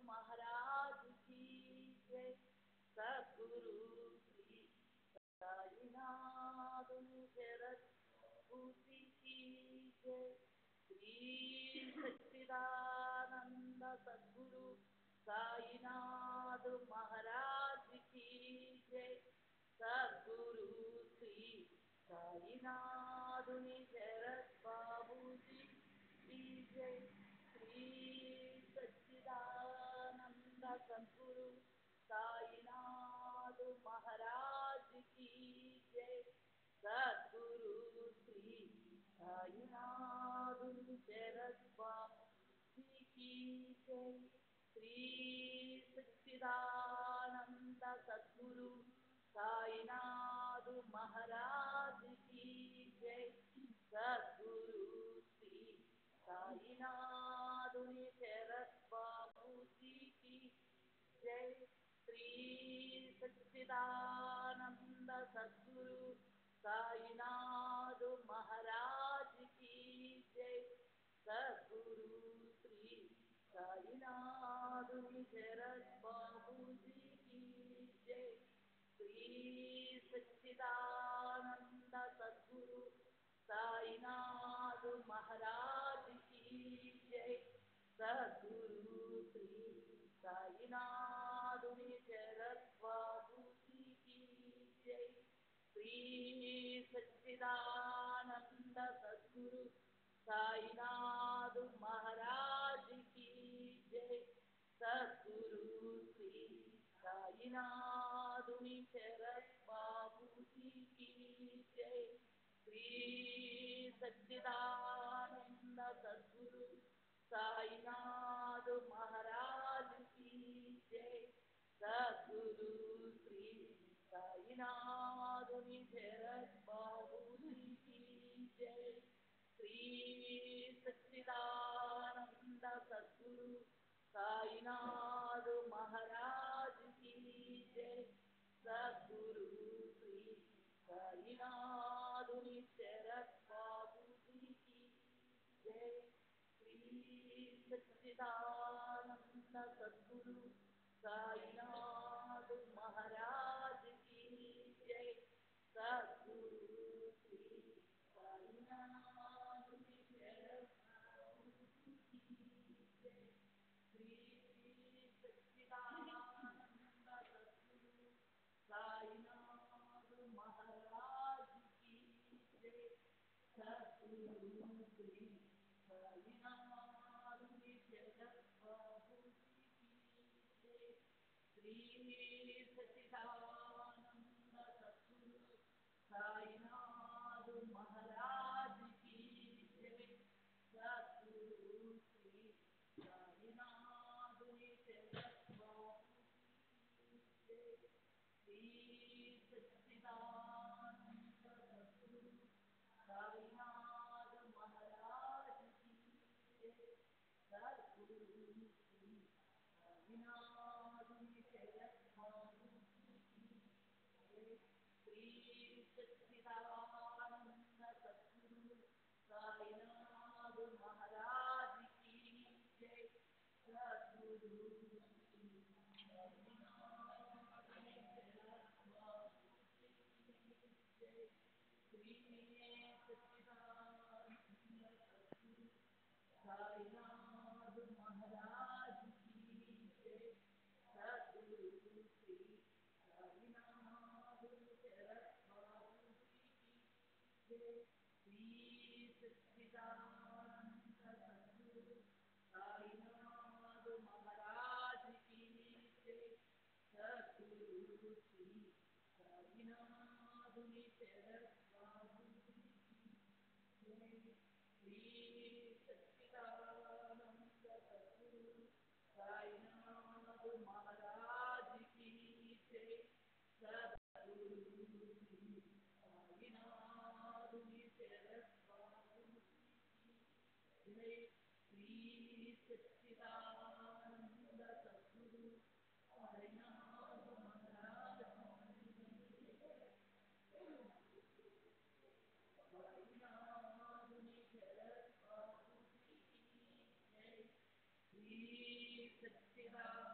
महाराज की जय। सद्गुरु श्री साईनाथ शरद भूति की जय। श्री सच्चिदानंद सद्गुरु साईनाथ महाराज की जय। सद्गुरु श्री साईनाथ शरद बाबू जी की जय। श्री सच्चिदानंद सद्गुरु साईनाथ महाराज की जय। सद्गुरु श्री साईनाथ शरद बाबू जी की जय। श्री सच्चिदानंद सद्गुरु साईनाथ महाराज की जय। सद्गुरु श्री साईनाथ शरद बाबू जी की जय। श्री सच्चिदानंद सद्गुरु साईनाथ महाराज की जय। सद्गुरु श्री साईनाथ शरद बाबू जी की जय। श्री सच्चिदानंद सद्गुरु साईनाथ महाराज की जय। सद्गुरु श्री साईनाथ शरद बाबू जी की जय। श्री सच्चिदानंद सद्गुरु साईनाथ महाराज की जय। सद्गुरु श्री साईनाथ शरद बाबू जी की जय। श्री सच्चिदानंद सद्गुरु साईनाथ महाराज की जय। सद्गुरु श्री साईनाथ शरद बाबू जी की जय। श्री सच्चिदानंद सद्गुरु साईनाथ महाराज की जय। सद्गुरु श्री साईनाथ शरद बाबू जी की जय। श्री सच्चिदानंद सद्गुरु साईनाथ महाराज की जय। सद्गुरु श्री साईनाथ शरद बाबू जी की जय। श्री सच्चिदानंद सद्गुरु साईनाथ महाराज की जय। सद्गुरु श्री साईनाथ शरद बाबू जी की जय। श्री सच्चिदानंद सद्गुरु साईनाथ महाराज की जय। सद्गुरु श्री साईनाथ शरद बाबू जी की जय। श्री सच्चिदानंद सद्गुरु साईनाथ महाराज की जय। सद्गुरु श्री साईनाथ शरद बाबू जी की जय। श्री सच्चिदानंद सद्गुरु साईनाथ महाराज की जय। सद्गुरु श्री साईनाथ शरद बाबू जी की जय। श्री सच्चिदानंद सद्गुरु साईनाथ महाराज की जय। सद्गुरु श्री साईनाथ शरद बाबू जी की जय। श्री सच्चिदानंद सद्गुरु साईनाथ महाराज की जय। सद्गुरु श्री साईनाथ शरद बाबू जी की जय। श्री सच्चिदानंद सद्गुरु साईनाथ महाराज की जय। सद्गुरु श्री साईनाथ शरद बाबू जी की जय। श्री सच्चिदानंद सद्गुरु साईनाथ महाराज की जय। साईनाथ शरद बाबू जी की जय। श्री सच्चिदानंद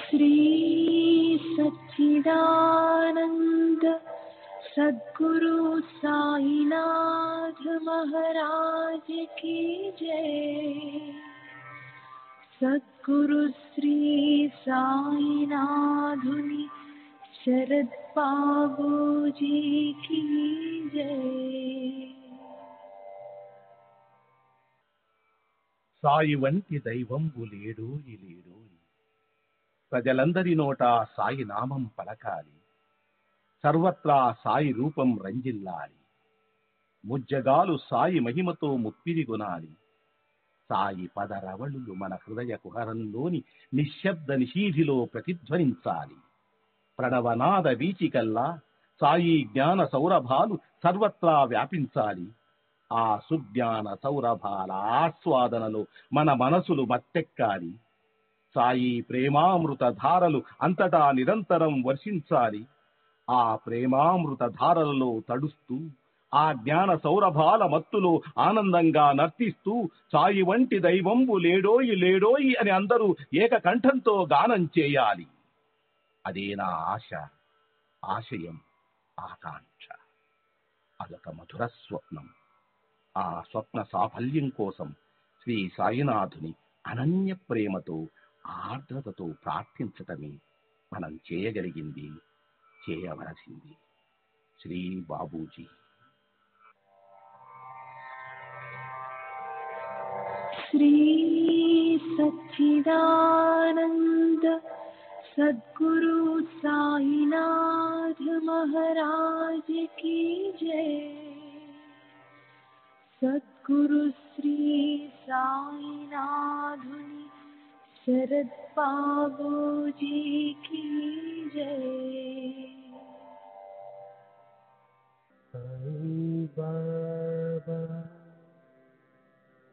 श्री सच्चिदानंद सद्गुरु साईनाथ महाराज की जय। सद्गुरु श्री साईनाथुनि शरद बाबूजी की जय। సాయి వంటి దైవంబు లేడోయి లేడోయి, ప్రజలందరి నోట సాయి నామం పలకాలి, సర్వత్రా సాయి రూపం రంజిల్లాలి, ముజ్జగాలు సాయి మహిమతో ముప్పిరిగొనాలి. సాయి పదరవళులు మన హృదయ కుహరంలోని నిశ్శబ్ద నిశీధిలో ప్రతిధ్వనించాలి. ప్రణవనాద వీచికల్లా సాయి జ్ఞాన సౌరభాలు సర్వత్రా వ్యాపించాలి. ఆ సుజ్ఞాన సౌరభాల ఆస్వాదనలో మన మనసులు మత్తెక్కాలి. సాయి ప్రేమామృత ధారలు అంతటా నిరంతరం వర్షించాలి. ఆ ప్రేమామృత ధారలలో తడుస్తూ, ఆ జ్ఞాన సౌరభాల మత్తులో ఆనందంగా నర్తిస్తూ సాయి వంటి దైవంబు లేడోయి లేడోయి అని అందరూ ఏకకంఠంతో గానం చేయాలి. అదే నా ఆశ, ఆశయం, ఆకాంక్ష. అదొక మధుర స్వప్నం. ఆ స్వప్న సాఫల్యం కోసం శ్రీ సాయినాథుని అనన్య ప్రేమతో, ఆర్ద్రతతో ప్రార్థించటమే మనం చేయగలిగింది, చేయవలసింది. శ్రీ బాబూజీ. श्री सच्चिदानंद सद्गुरु साईनाथ महाराज की जय। सद्गुरु श्री साईनाथुनि शरद बाबूजी की जय। साई बाबा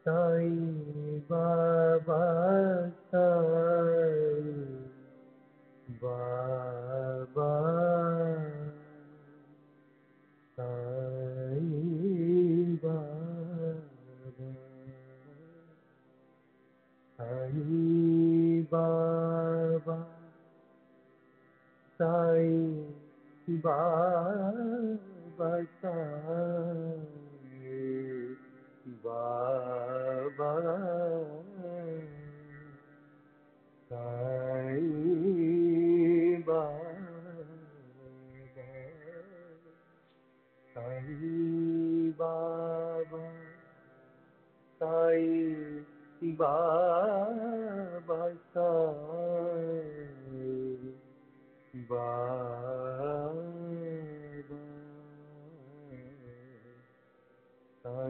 साई बाबा साई बाबा साई बाबा साई बाबा साई बाबा साई बाबा साई बाबा साई बाबा साई बाबा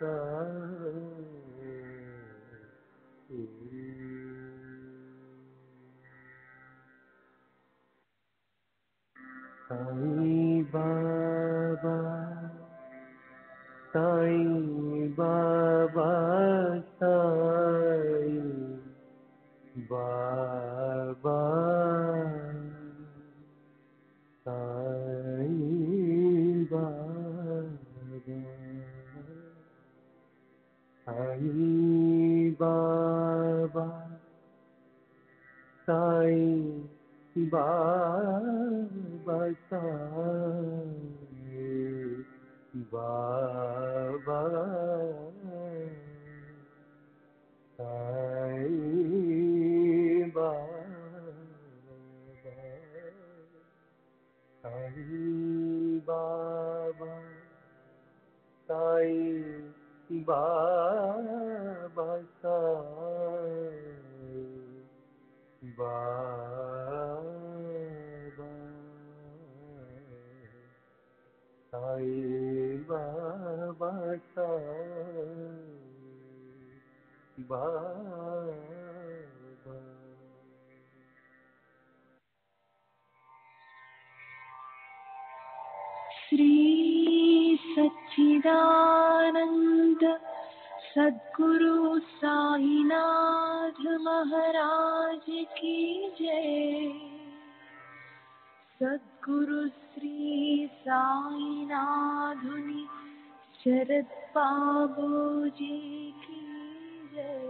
साईं बाबा साईं बाबा साईं बाबा साईं बाबा साईं बाबा साईं बाबा साईं बाबा साईं बाबा साईं बाबा साईं बाबा साईं बाबा साईं बाबा साईं बाबा श्री सच्चिदानंद सद्गुरु साईनाथ महाराज की जय। सद्गुरु श्री साईनाथुनि शरद बाबूजी की जय।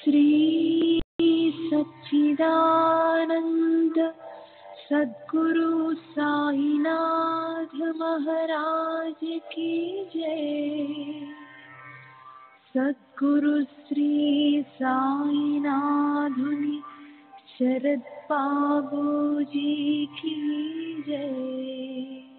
श्री सच्चिदानंद सद्गुरु साईनाथ महाराज की जय। सद्गुरु श्री साईनाथुनि शरद बाबूजी की जय।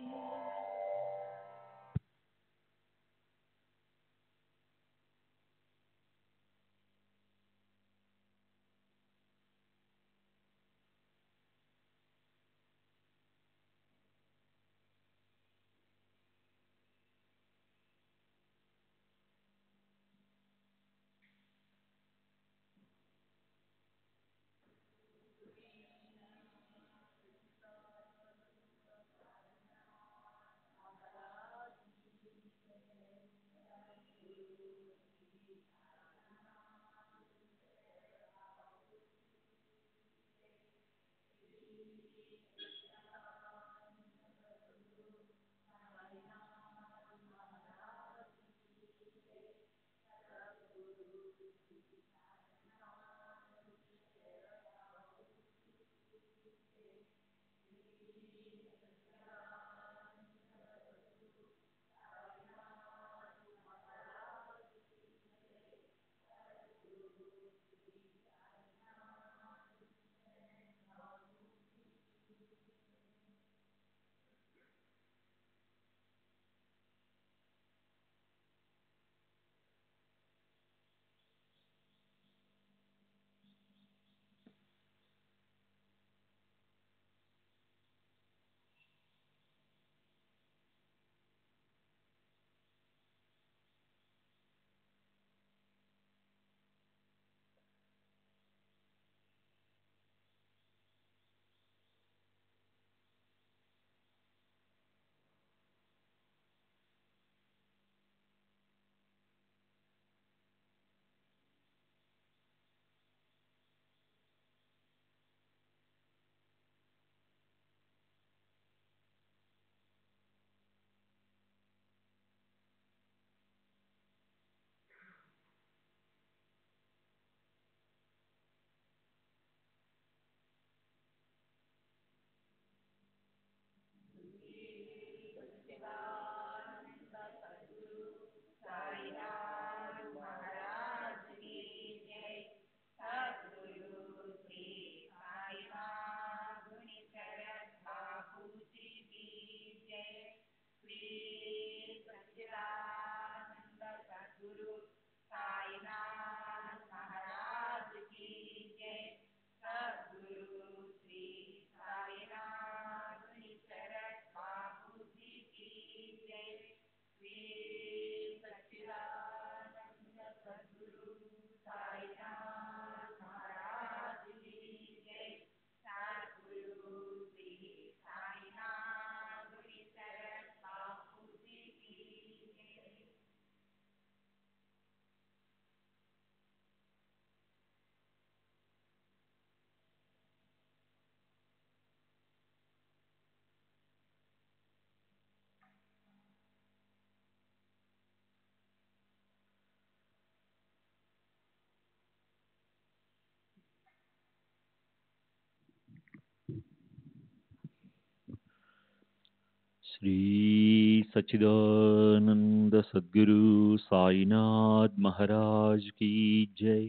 श्री सच्चिदानंद सद्गुरु साईनाथ महाराज की जय।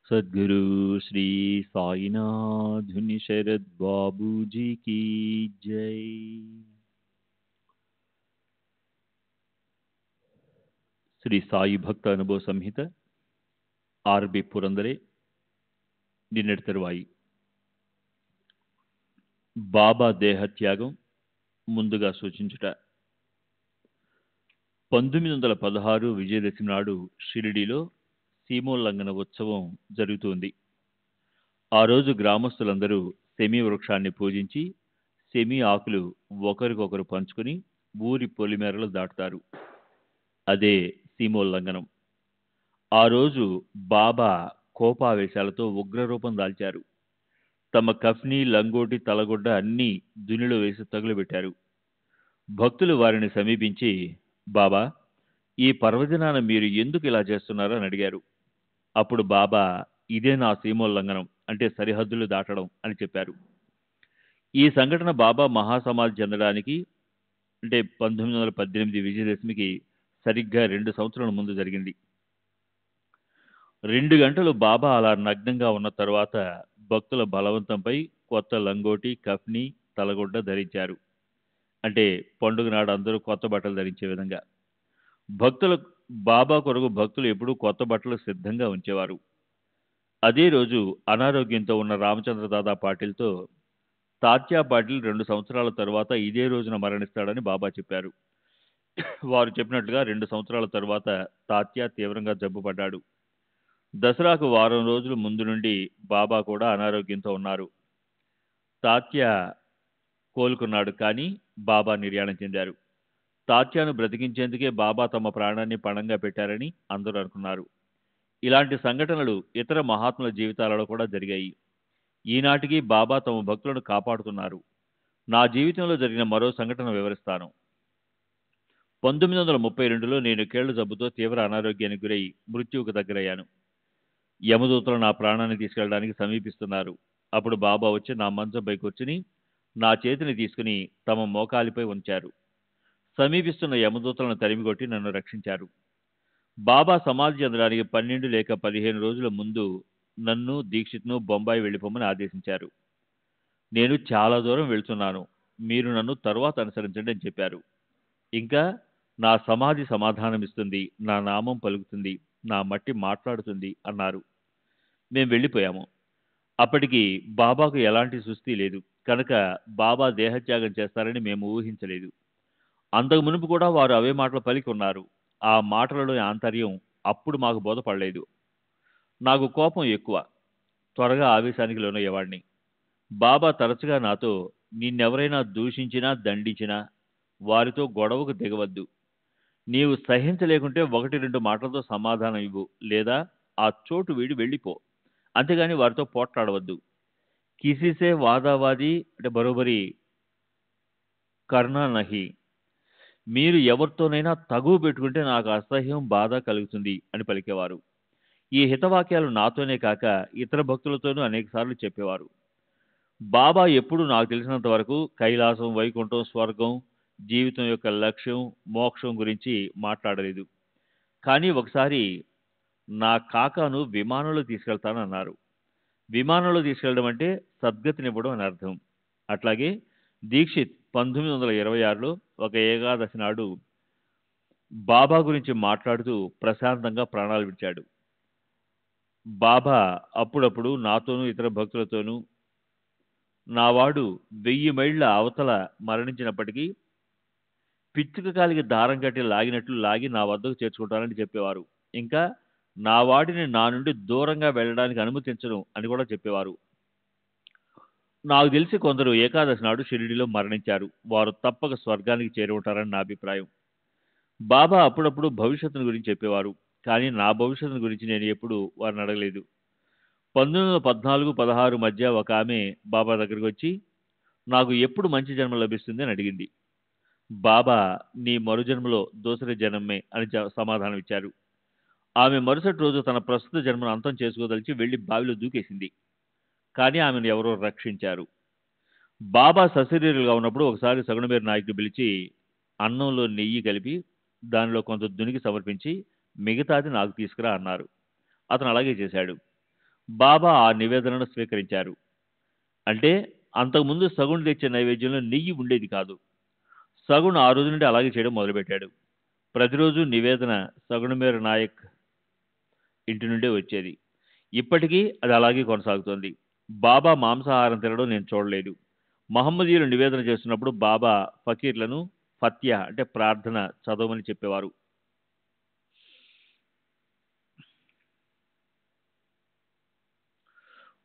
सद्गुरु श्री साईनाथ धुनि शरद बाबू जी की जय। శ్రీ సాయి భక్త అనుభవ సంహిత ఆర్బి పురందరే నిన్నటి తరువాయి. బాబా దేహత్యాగం ముందుగా సూచించుట. 1916 విజయదశమి నాడు షిరిడీలో సీమోల్లంఘన ఉత్సవం జరుగుతోంది. ఆ రోజు గ్రామస్తులందరూ సెమీ వృక్షాన్ని పూజించి సెమీ ఆకులు ఒకరికొకరు పంచుకుని ఊరి పొలిమేరలు దాటుతారు. అదే సీమోల్లంఘనం. ఆ రోజు బాబా కోపావేశాలతో ఉగ్రరూపం దాల్చారు. తమ కఫ్ని, లంగోటి, తలగొడ్డ అన్నీ దునిలో వేసి తగులబెట్టారు. భక్తులు వారిని సమీపించి, బాబా, ఈ పర్వదినాన మీరు ఎందుకు ఇలా చేస్తున్నారో అని అడిగారు. అప్పుడు బాబా ఇదే నా సీమోల్లంఘనం, అంటే సరిహద్దులు దాటడం అని చెప్పారు. ఈ సంఘటన బాబా మహాసమాధి చెందడానికి, అంటే 1918 విజయదశమికి సరిగ్గా 2 సంవత్సరాల ముందు జరిగింది. 2 గంటలు బాబా అలా నగ్నంగా ఉన్న తరువాత భక్తుల బలవంతంపై కొత్త లంగోటి, కఫ్ని, తలగుడ్డ ధరించారు. అంటే పండుగ నాడు అందరూ కొత్త బట్టలు ధరించే విధంగా. బాబా కొరకు భక్తులు ఎప్పుడూ కొత్త బట్టలు సిద్ధంగా ఉంచేవారు. అదే రోజు అనారోగ్యంతో ఉన్న రామచంద్ర దాదా పాటిల్తో, తాత్యా పాటిల్ 2 సంవత్సరాల తరువాత ఇదే రోజున మరణిస్తాడని బాబా చెప్పారు. వారు చెప్పినట్లుగా 2 సంవత్సరాల తరువాత తాత్యా తీవ్రంగా జబ్బుపడ్డాడు. దసరాకు వారం రోజుల ముందు నుండి బాబా కూడా అనారోగ్యంతో ఉన్నారు. తాత్యా కోలుకున్నాడు, కానీ బాబా నిర్యాణం చెందారు. తాత్యాను బ్రతికించేందుకే బాబా తమ ప్రాణాన్ని పణంగా పెట్టారని అందరూ అనుకున్నారు. ఇలాంటి సంఘటనలు ఇతర మహాత్ముల జీవితాలలో కూడా జరిగాయి. ఈనాటికి బాబా తమ భక్తులను కాపాడుతున్నారు. నా జీవితంలో జరిగిన మరో సంఘటన వివరిస్తాను. 1932లో నేను కీళ్ల జబ్బుతో తీవ్ర అనారోగ్యానికి గురై మృత్యువుకు దగ్గరయ్యాను. యమదూతలు నా ప్రాణాన్ని తీసుకెళ్ళడానికి సమీపిస్తున్నారు. అప్పుడు బాబా వచ్చి నా మంచంపై కూర్చుని నా చేతిని తీసుకుని తమ మోకాలిపై ఉంచారు. సమీపిస్తున్న యమదూతలను తరిమికొట్టి నన్ను రక్షించారు. బాబా సమాధి చెందడానికి 12 లేక 15 రోజుల ముందు నన్ను, దీక్షిత్ను బొంబాయి వెళ్ళిపోమని ఆదేశించారు. నేను చాలా దూరం వెళ్తున్నాను, మీరు నన్ను తరువాత అనుసరించండి అని చెప్పారు. ఇంకా నా సమాధి సమాధానమిస్తుంది, నా నామం పలుకుతుంది, నా మట్టి మాట్లాడుతుంది అన్నారు. మేము వెళ్ళిపోయాము. అప్పటికి బాబాకు ఎలాంటి సుస్థి లేదు కనుక బాబా దేహత్యాగం చేస్తారని మేము ఊహించలేదు. అంతకు మునుపు కూడా వారు అవే మాటలు పలికి ఉన్నారు. ఆ మాటలలో ఆంతర్యం అప్పుడు మాకు బోధపడలేదు. నాకు కోపం ఎక్కువ, త్వరగా ఆవేశానికి లోనయ్యేవాడిని. బాబా తరచుగా నాతో, నిన్నెవరైనా దూషించినా దండించినా వారితో గొడవకు దిగవద్దు. నీవు సహించలేకుంటే 1-2 మాటలతో సమాధానం ఇవ్వు, లేదా ఆ చోటు వీడి వెళ్ళిపో. అంతేగాని వారితో పోట్లాడవద్దు. కిసీసే వాదావాది అంటే బరోబరి కర్నా నహి. మీరు ఎవరితోనైనా తగువ పెట్టుకుంటే నాకు అసహ్యం, బాధ కలుగుతుంది అని పలికేవారు. ఈ హితవాక్యాలు నాతోనే కాక ఇతర భక్తులతోనూ అనేకసార్లు చెప్పేవారు. బాబా ఎప్పుడు నాకు తెలిసినంత వరకు కైలాసం, వైకుంఠం, స్వర్గం, జీవితం యొక్క లక్ష్యం, మోక్షం గురించి మాట్లాడలేదు. కానీ ఒకసారి నా కాకాను విమానంలో తీసుకెళ్తానన్నారు. విమానంలో తీసుకెళ్ళడం అంటే సద్గతినివ్వడం అని అర్థం. అట్లాగే దీక్షిత్ 1926లో ఒక ఏకాదశి నాడు బాబా గురించి మాట్లాడుతూ ప్రశాంతంగా ప్రాణాలు విడిచాడు. బాబా అప్పుడప్పుడు నాతోనూ ఇతర భక్తులతోనూ, నావాడు 1000 మైళ్ళ అవతల మరణించినప్పటికీ పిచ్చుక కాలికి దారం కట్టి లాగినట్లు లాగి నా వద్దకు చేర్చుకుంటానని చెప్పేవారు. ఇంకా నా వాడిని నా నుండి దూరంగా వెళ్ళడానికి అనుమతించను అని కూడా చెప్పేవారు. నాకు తెలిసి కొందరు ఏకాదశి నాడు షిరిడీలో మరణించారు. వారు తప్పక స్వర్గానికి చేరి ఉంటారని నా అభిప్రాయం. బాబా అప్పుడప్పుడు భవిష్యత్తును గురించి చెప్పేవారు. కానీ నా భవిష్యత్తును గురించి నేను ఎప్పుడు వారిని అడగలేదు. 1914-16 మధ్య ఒక ఆమె బాబా దగ్గరికి వచ్చి, నాకు ఎప్పుడు మంచి జన్మ లభిస్తుంది అని అడిగింది. బాబా, నీ మరుజన్మలో దూసరి జన్మే అని సమాధానం ఇచ్చారు. ఆమె మరుసటి రోజు తన ప్రస్తుత జన్మను అంతం చేసుకోదలిచి వెళ్లి బావిలో దూకేసింది. కానీ ఆమెను ఎవరో రక్షించారు. బాబా సశరీరులుగా ఉన్నప్పుడు ఒకసారి సగుణమేరు నాయకుడు పిలిచి అన్నంలో నెయ్యి కలిపి దానిలో కొంత దునికి సమర్పించి మిగతాది నాకు తీసుకురా అన్నారు. అతను అలాగే చేశాడు. బాబా ఆ నివేదనను స్వీకరించారు. అంటే అంతకుముందు సగుణ్ తెచ్చే నైవేద్యంలో నెయ్యి ఉండేది కాదు. సగుణ్ ఆ రోజు నుండి అలాగే చేయడం మొదలుపెట్టాడు. ప్రతిరోజు నివేదన సగుణమేరు నాయక్ ఇంటి నుండే వచ్చేది. ఇప్పటికీ అది అలాగే కొనసాగుతోంది. బాబా మాంసాహారం తినడం నేను చూడలేదు. మహమ్మదీయులు నివేదన చేస్తున్నప్పుడు బాబా ఫకీర్లను ఫత్యా అంటే ప్రార్థన చదవమని చెప్పేవారు.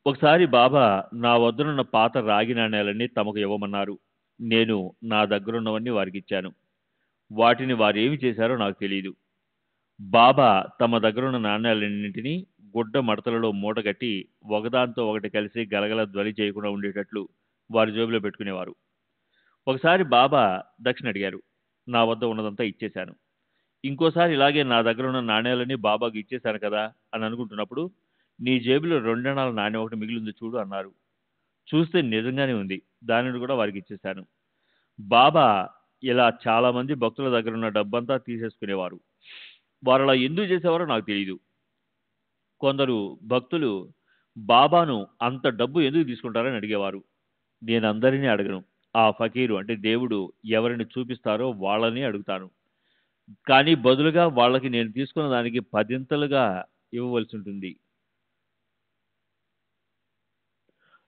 ఒకసారి బాబా నా వద్దనున్న పాత రాగి నాణ్యాలన్నీ తమకు ఇవ్వమన్నారు. నేను నా దగ్గరున్నవన్నీ వారికి ఇచ్చాను. వాటిని వారేమి చేశారో నాకు తెలియదు. బాబా తమ దగ్గరున్న నాణ్యాలన్నింటినీ గుడ్డ మడతలలో మూటగట్టి ఒకదాంతో ఒకటి కలిసి గలగల ధ్వని చేయకుండా ఉండేటట్లు వారి జోబులో పెట్టుకునేవారు. ఒకసారి బాబా దక్షిణ అడిగారు. నా వద్ద ఉన్నదంతా ఇచ్చేశాను. ఇంకోసారి ఇలాగే నా దగ్గర ఉన్న నాణ్యాలన్నీ బాబాకు ఇచ్చేశాను కదా అని అనుకుంటున్నప్పుడు నీ జేబులో 2 అణాల నాణ్యం ఒకటి మిగిలింది చూడు అన్నారు. చూస్తే నిజంగానే ఉంది. దానిని కూడా వారికి ఇచ్చేశాను. బాబా ఇలా చాలా మంది భక్తుల దగ్గర ఉన్న డబ్బంతా తీసేసుకునేవారు. వారు అలా ఎందుకు చేసేవారో నాకు తెలియదు. కొందరు భక్తులు బాబాను అంత డబ్బు ఎందుకు తీసుకుంటారని అడిగేవారు. నేను అందరినీ అడగను. ఆ ఫకీరు అంటే దేవుడు ఎవరిని చూపిస్తారో వాళ్ళని అడుగుతాను. కానీ బదులుగా వాళ్ళకి నేను తీసుకున్న దానికి 10 ఇవ్వవలసి ఉంటుంది.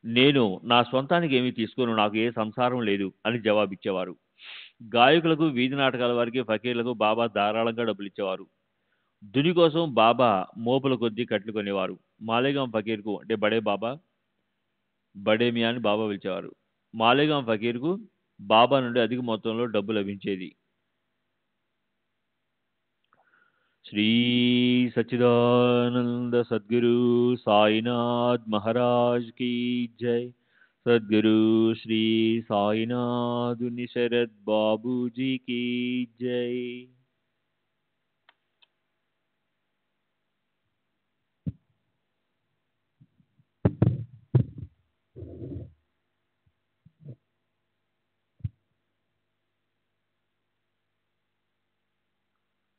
నేను నా సొంతానికి ఏమీ తీసుకోను, నాకు ఏ సంసారం లేదు అని జవాబిచ్చేవారు. గాయకులకు, వీధి నాటకాల వారికి, ఫకీర్లకు బాబా ధారాళంగా డబ్బులు ఇచ్చేవారు. దుని కోసం బాబా మోపుల కొద్దీ కట్లు కొనేవారు. మాలేగాం ఫకీర్కు అంటే బడే మియా అని బాబా పిలిచేవారు. మాలేగాం ఫకీర్కు బాబా నుండి అధిక మొత్తంలో డబ్బు లభించేది. శ్రీ సచ్చిదానంద సద్గురు సాయినాథ్ మహారాజ్ కీ జై. సద్గురు శ్రీ సాయినాథుని శరత్ బాబూజీ కీ జై.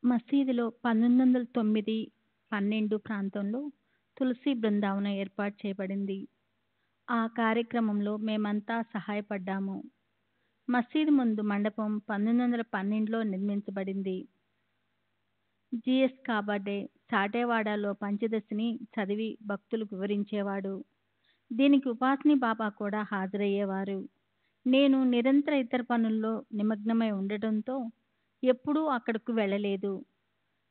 మసీదులో 1909-12 ప్రాంతంలో తులసి బృందావనం ఏర్పాటు చేయబడింది. ఆ కార్యక్రమంలో మేమంతా సహాయపడ్డాము. మసీదు ముందు మండపం 1912లో నిర్మించబడింది. జిఎస్ కాబర్డే సాటేవాడలో పంచదశిని చదివి భక్తులకు వివరించేవాడు. దీనికి ఉపాసిని బాబా కూడా హాజరయ్యేవారు. నేను నిరంతర ఇతర పనుల్లో నిమగ్నమై ఉండటంతో ఎప్పుడూ అక్కడకు వెళ్ళలేదు.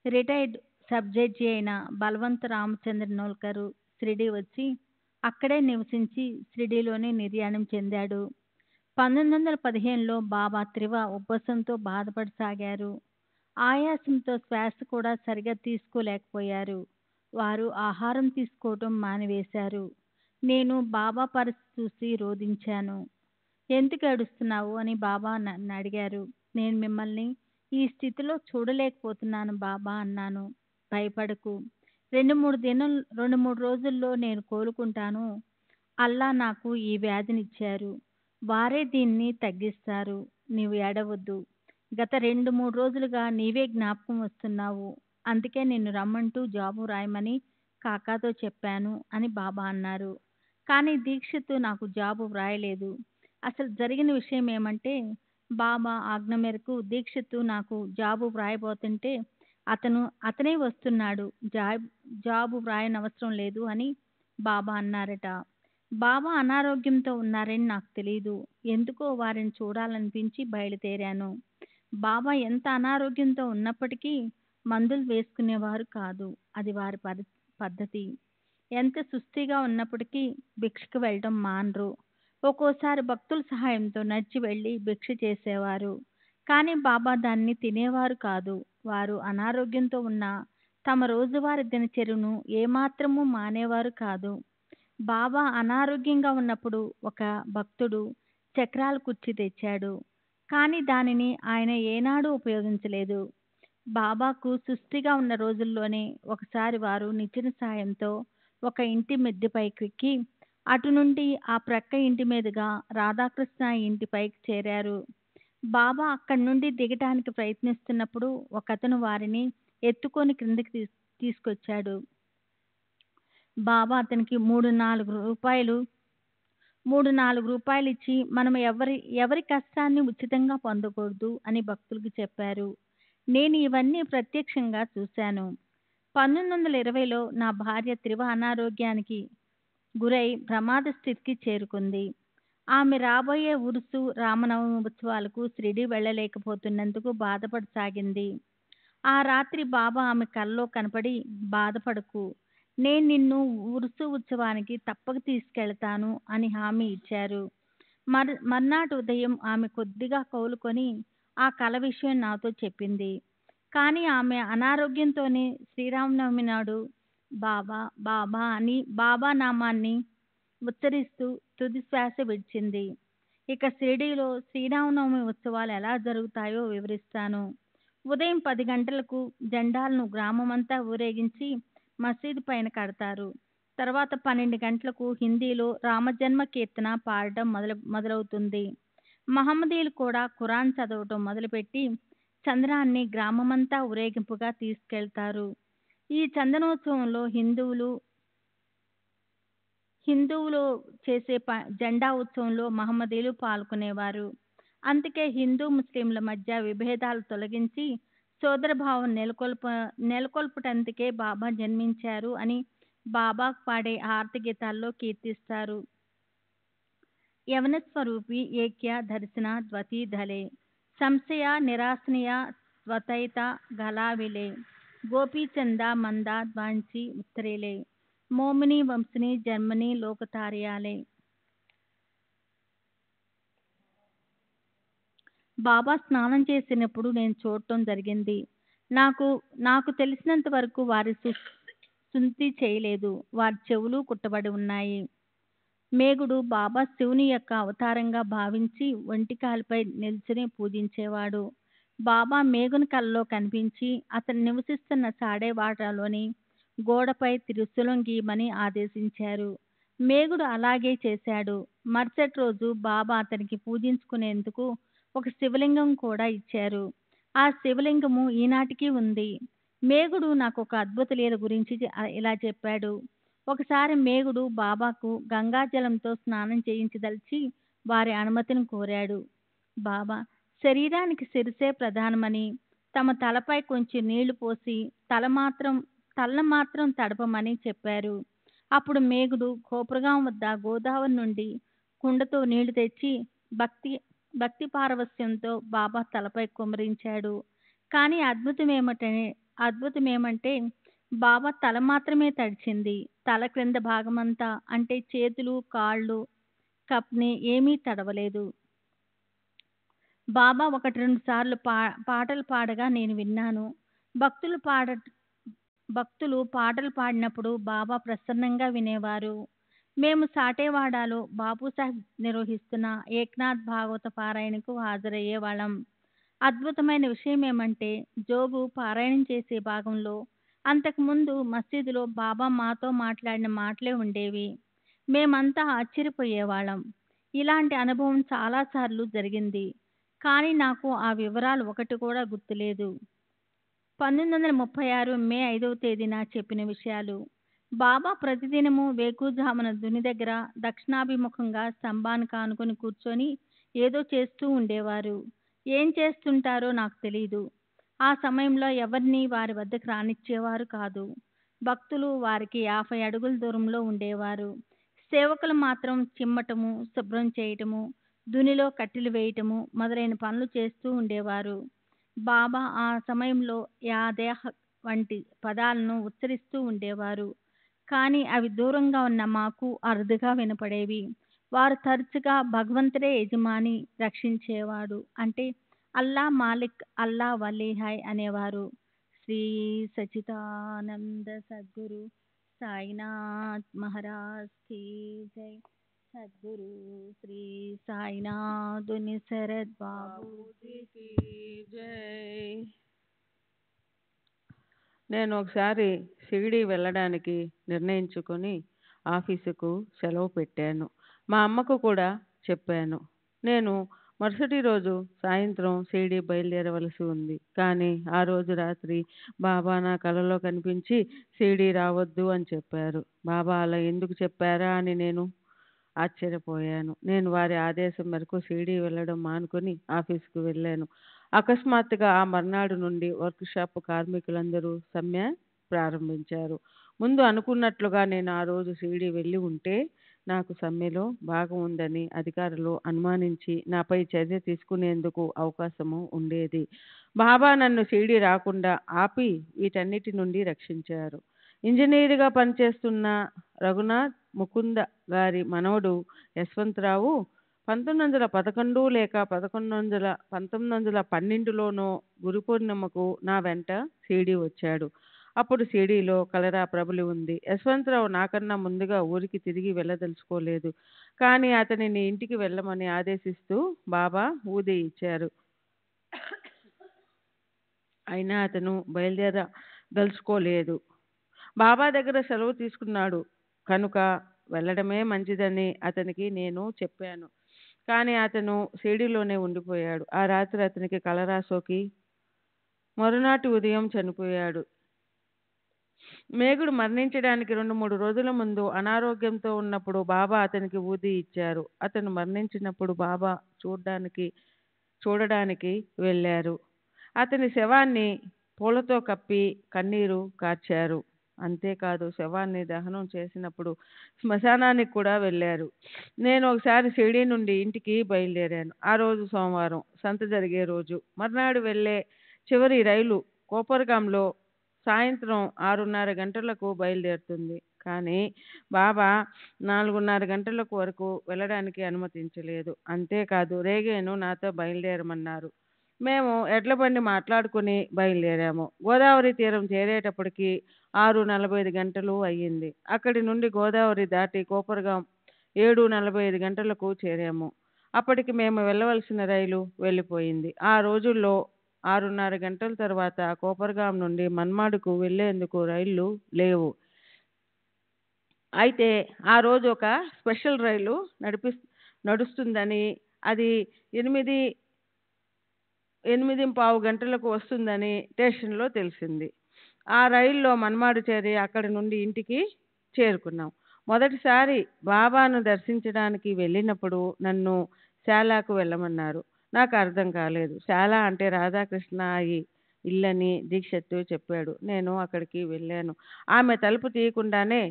రిటైర్డ్ సబ్ జడ్జి అయిన బలవంత రామచంద్ర నోల్కర్ షిరిడీ వచ్చి అక్కడే నివసించి షిరిడీలోనే నిర్యాణం చెందాడు. 1915లో బాబా తీవ్ర ఉబ్బసంతో బాధపడసాగారు. ఆయాసంతో శ్వాస కూడా సరిగా తీసుకోలేకపోయారు. వారు ఆహారం తీసుకోవటం మానివేశారు. నేను బాబా పరిస్థితి చూసి రోదించాను. ఎందుకు ఏడుస్తున్నావు అని బాబా నన్ను అడిగారు. నేను మిమ్మల్ని ఈ స్థితిలో చూడలేకపోతున్నాను బాబా అన్నాను. భయపడకు, 2-3 రోజుల్లో నేను కోలుకుంటాను. అల్లా నాకు ఈ వ్యాధినిచ్చారు, వారే దీన్ని తగ్గిస్తారు. నీవు ఏడవద్దు. గత 2-3 రోజులుగా నీవే జ్ఞాపకం వస్తున్నావు. అందుకే నిన్ను రమ్మంటూ జాబు రాయమని కాకాతో చెప్పాను అని బాబా అన్నారు. కానీ దీక్షిత్ నాకు జాబు వ్రాయలేదు. అసలు జరిగిన విషయం ఏమంటే, బాబా ఆజ్ఞ మేరకు దీక్షిత్ నాకు జాబు వ్రాయబోతుంటే అతనే వస్తున్నాడు, జాబు వ్రాయనవసరం లేదు అని బాబా అన్నారట. బాబా అనారోగ్యంతో ఉన్నారని నాకు తెలియదు. ఎందుకో వారిని చూడాలనిపించి బయలుదేరాను. బాబా ఎంత అనారోగ్యంతో ఉన్నప్పటికీ మందులు వేసుకునేవారు కాదు. అది వారి పద్ధతి. ఎంత సుస్థిగా ఉన్నప్పటికీ భిక్షకు వెళ్ళడం మానరు. ఒక్కోసారి భక్తుల సహాయంతో నడిచి వెళ్ళి భిక్ష చేసేవారు. కానీ బాబా దాన్ని తినేవారు కాదు. వారు అనారోగ్యంతో ఉన్న తమ రోజువారీ దినచర్యను ఏమాత్రమూ మానేవారు కాదు. బాబా అనారోగ్యంగా ఉన్నప్పుడు ఒక భక్తుడు చక్రాల కుర్చీ తెచ్చాడు. కానీ దానిని ఆయన ఏనాడూ ఉపయోగించలేదు. బాబాకు సుస్థిగా ఉన్న రోజుల్లోనే ఒకసారి వారు నిచ్చెన సాయంతో ఒక ఇంటి మిద్దెపైకి ఎక్కి అటు నుండి ఆ ప్రక్క ఇంటి మీదుగా రాధాకృష్ణ ఇంటి పైకి చేరారు. బాబా అక్కడి నుండి దిగటానికి ప్రయత్నిస్తున్నప్పుడు ఒకతను వారిని ఎత్తుకొని క్రిందికి తీసుకొచ్చాడు. బాబా అతనికి 3-4 రూపాయలు ఇచ్చి మనం ఎవరి కష్టాన్ని ఉచితంగా పొందకూడదు అని భక్తులకు చెప్పారు. నేను ఇవన్నీ ప్రత్యక్షంగా చూశాను. 1920లో నా భార్య తీవ్ర అనారోగ్యానికి గురై ప్రమాద స్థితికి చేరుకుంది. ఆమె రాబోయే ఉరుసు రామనవమి ఉత్సవాలకు షిరిడీ వెళ్ళలేకపోతున్నందుకు బాధపడసాగింది. ఆ రాత్రి బాబా ఆమె కల్లో కనపడి, బాధపడకు, నేను నిన్ను ఉరుసు ఉత్సవానికి తప్పక తీసుకెళ్తాను అని హామీ ఇచ్చారు. మర్నాటి ఉదయం ఆమె కొద్దిగా కోలుకొని ఆ కల విషయం నాతో చెప్పింది. కానీ ఆమె అనారోగ్యంతోనే శ్రీరామనవమి నాడు బాబా బాబా అని బాబా నామాన్ని ఉచ్చరిస్తూ తుది శ్వాస విడిచింది. ఇక షిరిడీలో శ్రీరామనవమి ఉత్సవాలు ఎలా జరుగుతాయో వివరిస్తాను. ఉదయం 10 గంటలకు జెండాలను గ్రామమంతా ఊరేగించి మసీదు పైన కడతారు. తర్వాత 12 గంటలకు హిందీలో రామజన్మ కీర్తన పాడటం మొదలవుతుంది. మహమ్మదీయులు కూడా ఖురాన్ చదవటం మొదలుపెట్టి చంద్రాన్ని గ్రామమంతా ఊరేగింపుగా తీసుకెళ్తారు. ఈ చందనోత్సవంలో హిందువులు చేసే జెండా ఉత్సవంలో మహమ్మదీయులు పాల్గొనేవారు. అందుకే హిందూ ముస్లింల మధ్య విభేదాలు తొలగించి సోదరభావం నెలకొల్పటందుకే బాబా జన్మించారు అని బాబా పాడే ఆరతి గీతాల్లో కీర్తిస్తారు. యవన స్వరూపి ఏక్య దర్శన ద్వతి ధలే సంశయ నిరాశనీయ స్వతైత గలావిలే గోపీచంద మంద ధ్వాంచి ఉత్తరేలే మోమిని వంశిని జన్మని లోకతార్యాలే. బాబా స్నానం చేసినప్పుడు నేను చూడటం జరిగింది. నాకు తెలిసినంత వరకు వారి శుద్ధి చేయలేదు. వారి చెవులు కుట్టబడి ఉన్నాయి. మేగుడు బాబా శివుని యొక్క అవతారంగా భావించి ఒంటికాలిపై నిల్చుని పూజించేవాడు. బాబా మేగుని కలలో కనిపించి అతను నివసిస్తున్న సాడేవాడలోని గోడపై త్రిశూలం గీయమని ఆదేశించారు. మేగుడు అలాగే చేశాడు. మరుసటి రోజు బాబా అతనికి పూజించుకునేందుకు ఒక శివలింగం కూడా ఇచ్చారు. ఆ శివలింగము ఈనాటికి ఉంది. మేగుడు నాకు ఒక అద్భుత లీల గురించి ఇలా చెప్పాడు. ఒకసారి మేగుడు బాబాకు గంగాజలంతో స్నానం చేయించదలిచి వారి అనుమతిని కోరాడు. బాబా శరీరానికి శిరసే ప్రధానమని, తమ తలపై కొంచెం నీళ్లు పోసి తలను మాత్రం తడపమని చెప్పారు. అప్పుడు మేగుడు గోపురగాం వద్ద గోదావరి నుండి కుండతో నీళ్లు తెచ్చి భక్తి పారవస్యంతో బాబా తలపై కుమ్మరించాడు. కానీ అద్భుతమేమంటే బాబా తల మాత్రమే తడిచింది. తల క్రింద భాగమంతా అంటే చేతులు, కాళ్ళు, కప్ని ఏమీ తడవలేదు. బాబా 1-2 సార్లు పాటలు పాడగా నేను విన్నాను. భక్తులు పాటలు పాడినప్పుడు బాబా ప్రసన్నంగా వినేవారు. మేము సాటేవాడలో బాపూసాహెబ్ నిర్వహిస్తున్న ఏక్నాథ్ భాగవత పారాయణకు హాజరయ్యేవాళ్ళం. అద్భుతమైన విషయం ఏమంటే జోగు పారాయణం చేసే భాగంలో అంతకుముందు మసీదులో బాబా మాతో మాట్లాడిన మాటలే ఉండేవి. మేమంతా ఆశ్చర్యపోయేవాళ్ళం. ఇలాంటి అనుభవం చాలాసార్లు జరిగింది. కానీ నాకు ఆ వివరాలు ఒకటి కూడా గుర్తులేదు. 1936 మే 5వ తేదీన చెప్పిన విషయాలు. బాబా ప్రతిదినము వేకుజామున దుని దగ్గర దక్షిణాభిముఖంగా స్తంభాన్ని కానుకొని కూర్చొని ఏదో చేస్తూ ఉండేవారు. ఏం చేస్తుంటారో నాకు తెలీదు. ఆ సమయంలో ఎవరిని వారి వద్దకు రానిచ్చేవారు కాదు. భక్తులు వారికి 50 అడుగుల దూరంలో ఉండేవారు. సేవకులు మాత్రం చిమ్మటము, శుభ్రం చేయటము, దునిలో కట్టెలు వేయటము మొదలైన పనులు చేస్తూ ఉండేవారు. బాబా ఆ సమయంలో యాదేహ వంటి పదాలను ఉచ్చరిస్తూ ఉండేవారు. కానీ అవి దూరంగా ఉన్న మాకు అరుదుగా వినపడేవి. వారు తరచుగా భగవంతుడే యజమాని, రక్షించేవాడు అంటే అల్లా మాలిక్, అల్లా వలీ హై అనేవారు. శ్రీ సచిదానంద సద్గురు సాయినాథ్ మహారాజ్ కీ జై. సద్గురు శ్రీ సాయినాథుని శరద్ బాబూజీకి జై. నేను ఒకసారి షిరిడీ వెళ్ళడానికి నిర్ణయించుకొని ఆఫీసుకు సెలవు పెట్టాను. మా అమ్మకు కూడా చెప్పాను. నేను మరుసటి రోజు సాయంత్రం షిరిడీ బయలుదేరవలసి ఉంది. కానీ ఆ రోజు రాత్రి బాబా నా కలలో కనిపించి షిరిడీ రావద్దు అని చెప్పారు. బాబా అలా ఎందుకు చెప్పారా అని నేను ఆశ్చర్యపోయాను. నేను వారి ఆదేశం మేరకు షిరిడీ వెళ్ళడం మానుకొని ఆఫీసుకు వెళ్ళాను. అకస్మాత్తుగా ఆ మర్నాడు నుండి వర్క్షాప్ కార్మికులందరూ సమ్మె ప్రారంభించారు. ముందు అనుకున్నట్లుగా నేను ఆ రోజు షిరిడీ వెళ్ళి ఉంటే నాకు సమ్మెలో భాగం ఉందని అధికారులు అనుమానించి నాపై చర్య తీసుకునేందుకు అవకాశము ఉండేది. బాబా నన్ను షిరిడీ రాకుండా ఆపి వీటన్నిటి నుండి రక్షించారు. ఇంజనీరుగా పనిచేస్తున్న రఘునాథ్ ముకుంద గారి మనవడు యశ్వంతరావు 1911 లేక 1912లోనో గురు పూర్ణిమకు నా వెంట షిరిడీ వచ్చాడు. అప్పుడు షిరిడీలో కలరా ప్రబలి ఉంది. యశ్వంతరావు నాకన్నా ముందుగా ఊరికి తిరిగి వెళ్ళదలుచుకోలేదు. కానీ అతనిని ఇంటికి వెళ్ళమని ఆదేశిస్తూ బాబా ఊది ఇచ్చారు. అయినా అతను బయలుదేరదలుచుకోలేదు. బాబా దగ్గర సెలవు తీసుకున్నాడు. కనుక వెళ్ళడమే మంచిదని అతనికి నేను చెప్పాను. కానీ అతను షిరిడీలోనే ఉండిపోయాడు. ఆ రాత్రి అతనికి కలరా సోకి మరునాటి ఉదయం చనిపోయాడు. మేగుడు మరణించడానికి 2-3 రోజుల ముందు అనారోగ్యంతో ఉన్నప్పుడు బాబా అతనికి ఊది ఇచ్చారు. అతను మరణించినప్పుడు బాబా చూడడానికి వెళ్ళారు. అతని శవాన్ని పూలతో కప్పి కన్నీరు కార్చారు. అంతేకాదు శవాన్ని దహనం చేసినప్పుడు శ్మశానానికి కూడా వెళ్ళారు. నేను ఒకసారి షిరిడీ నుండి ఇంటికి బయలుదేరాను. ఆ రోజు సోమవారం, సంత జరిగే రోజు. మర్నాడు వెళ్ళే చివరి రైలు కోపర్గాంలో సాయంత్రం 6:30 గంటలకు బయలుదేరుతుంది. కానీ బాబా 4:30 గంటలకు వరకు వెళ్ళడానికి అనుమతించలేదు. అంతేకాదు రేగేను నాతో బయలుదేరమన్నారు. మేము ఎడ్ల బండి మాట్లాడుకుని బయలుదేరాము. గోదావరి తీరం చేరేటప్పటికి 6:45 గంటలు అయ్యింది. అక్కడి నుండి గోదావరి దాటి కోపర్గాం 7:45 గంటలకు చేరాము. అప్పటికి మేము వెళ్ళవలసిన రైలు వెళ్ళిపోయింది. ఆ రోజుల్లో 6:30 గంటల తర్వాత కోపర్గాం నుండి మన్మాడుకు వెళ్లేందుకు రైళ్లు లేవు. అయితే ఆ రోజు ఒక స్పెషల్ రైలు నడుస్తుందని, అది 8:15 గంటలకు వస్తుందని స్టేషన్లో తెలిసింది. ఆ రైల్లో మన్మాడు చేరి అక్కడి నుండి ఇంటికి చేరుకున్నాం. మొదటిసారి బాబాను దర్శించడానికి వెళ్ళినప్పుడు నన్ను శాలాకు వెళ్ళమన్నారు. నాకు అర్థం కాలేదు. శాల అంటే రాధాకృష్ణ ఇల్లని దీక్షిత్ చెప్పాడు. నేను అక్కడికి వెళ్ళాను. ఆమె తలుపు తీయకుండానే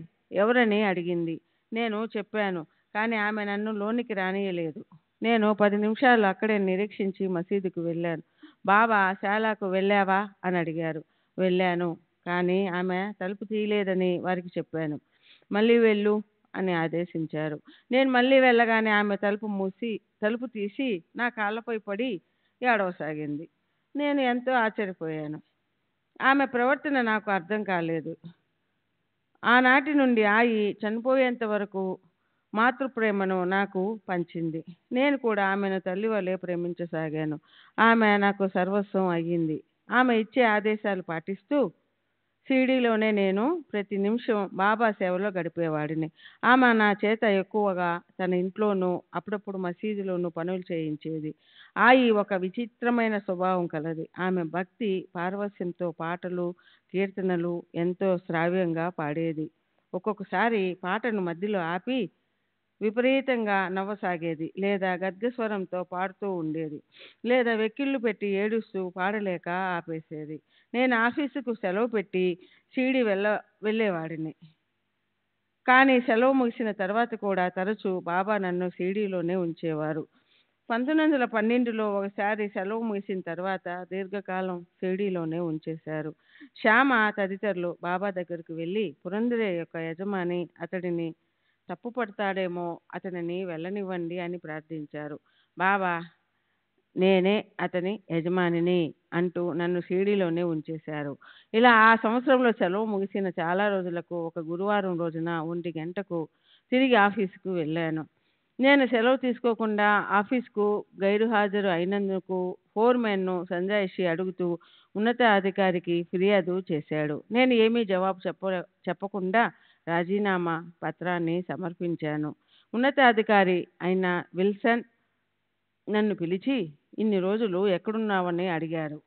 ఎవరని అడిగింది. నేను చెప్పాను. కానీ ఆమె నన్ను లోనికి రానియలేదు. నేను 10 నిమిషాలు అక్కడే నిరీక్షించి మసీదుకు వెళ్ళాను. బాబా శాలాకు వెళ్ళావా అని అడిగారు. వెళ్ళాను. కానీ ఆమె తలుపు తీయలేదని వారికి చెప్పాను. మళ్ళీ వెళ్ళు అని ఆదేశించారు. నేను మళ్ళీ వెళ్ళగానే ఆమె తలుపు తీసి నా కాళ్ళపై పడి ఏడవసాగింది. నేను ఎంతో ఆశ్చర్యపోయాను. ఆమె ప్రవర్తన నాకు అర్థం కాలేదు. ఆనాటి నుండి చనిపోయేంత వరకు మాతృప్రేమను నాకు పంచింది. నేను కూడా ఆమెను తల్లి వలె ప్రేమించసాగాను. ఆమె నాకు సర్వస్వం అయ్యింది. ఆమె ఇచ్చే ఆదేశాలు పాటిస్తూ షిరిడీలోనే నేను ప్రతి నిమిషం బాబా సేవలో గడిపేవాడిని. ఆమె నా చేత ఎక్కువగా తన ఇంట్లోనూ అప్పుడప్పుడు మసీదులోనూ పనులు చేయించేది. ఒక విచిత్రమైన స్వభావం కలది. ఆమె భక్తి పారవస్యంతో పాటలు, కీర్తనలు ఎంతో శ్రావ్యంగా పాడేది. ఒక్కొక్కసారి పాటను మధ్యలో ఆపి విపరీతంగా నవ్వసాగేది, లేదా గద్గస్వరంతో పాడుతూ ఉండేది, లేదా వెక్కిళ్ళు పెట్టి ఏడుస్తూ పాడలేక ఆపేసేది. నేను ఆఫీసుకు సెలవు పెట్టి షిరిడీ వెళ్ళేవాడిని. కానీ సెలవు ముగిసిన తర్వాత కూడా తరచూ బాబా నన్ను షిరిడీలోనే ఉంచేవారు. 1912లో ఒకసారి సెలవు ముగిసిన తర్వాత దీర్ఘకాలం షిరిడీలోనే ఉంచేశారు. శ్యామ తదితరులు బాబా దగ్గరకు వెళ్ళి పురందరే యొక్క యజమాని అతడిని తప్పుపడతాడేమో, అతనిని వెళ్ళనివ్వండి అని ప్రార్థించారు. బాబా నేనే అతని యజమానిని అంటూ నన్ను షిరిడీలోనే ఉంచేశారు. ఇలా ఆ సంవత్సరంలో సెలవు ముగిసిన చాలా రోజులకు ఒక గురువారం రోజున 1 గంటకు తిరిగి ఆఫీసుకు వెళ్ళాను. నేను సెలవు తీసుకోకుండా ఆఫీసుకు గైరుహాజరు అయినందుకు ఫోర్మెన్ను సంజాయిషి అడుగుతూ ఉన్నతాధికారికి ఫిర్యాదు చేశాడు. నేను ఏమీ జవాబు చెప్పకుండా రాజీనామా పత్రాన్ని సమర్పించాను. ఉన్నతాధికారి అయిన విల్సన్ నన్ను పిలిచి ఇన్ని రోజులు ఎక్కడున్నావని అడిగారు.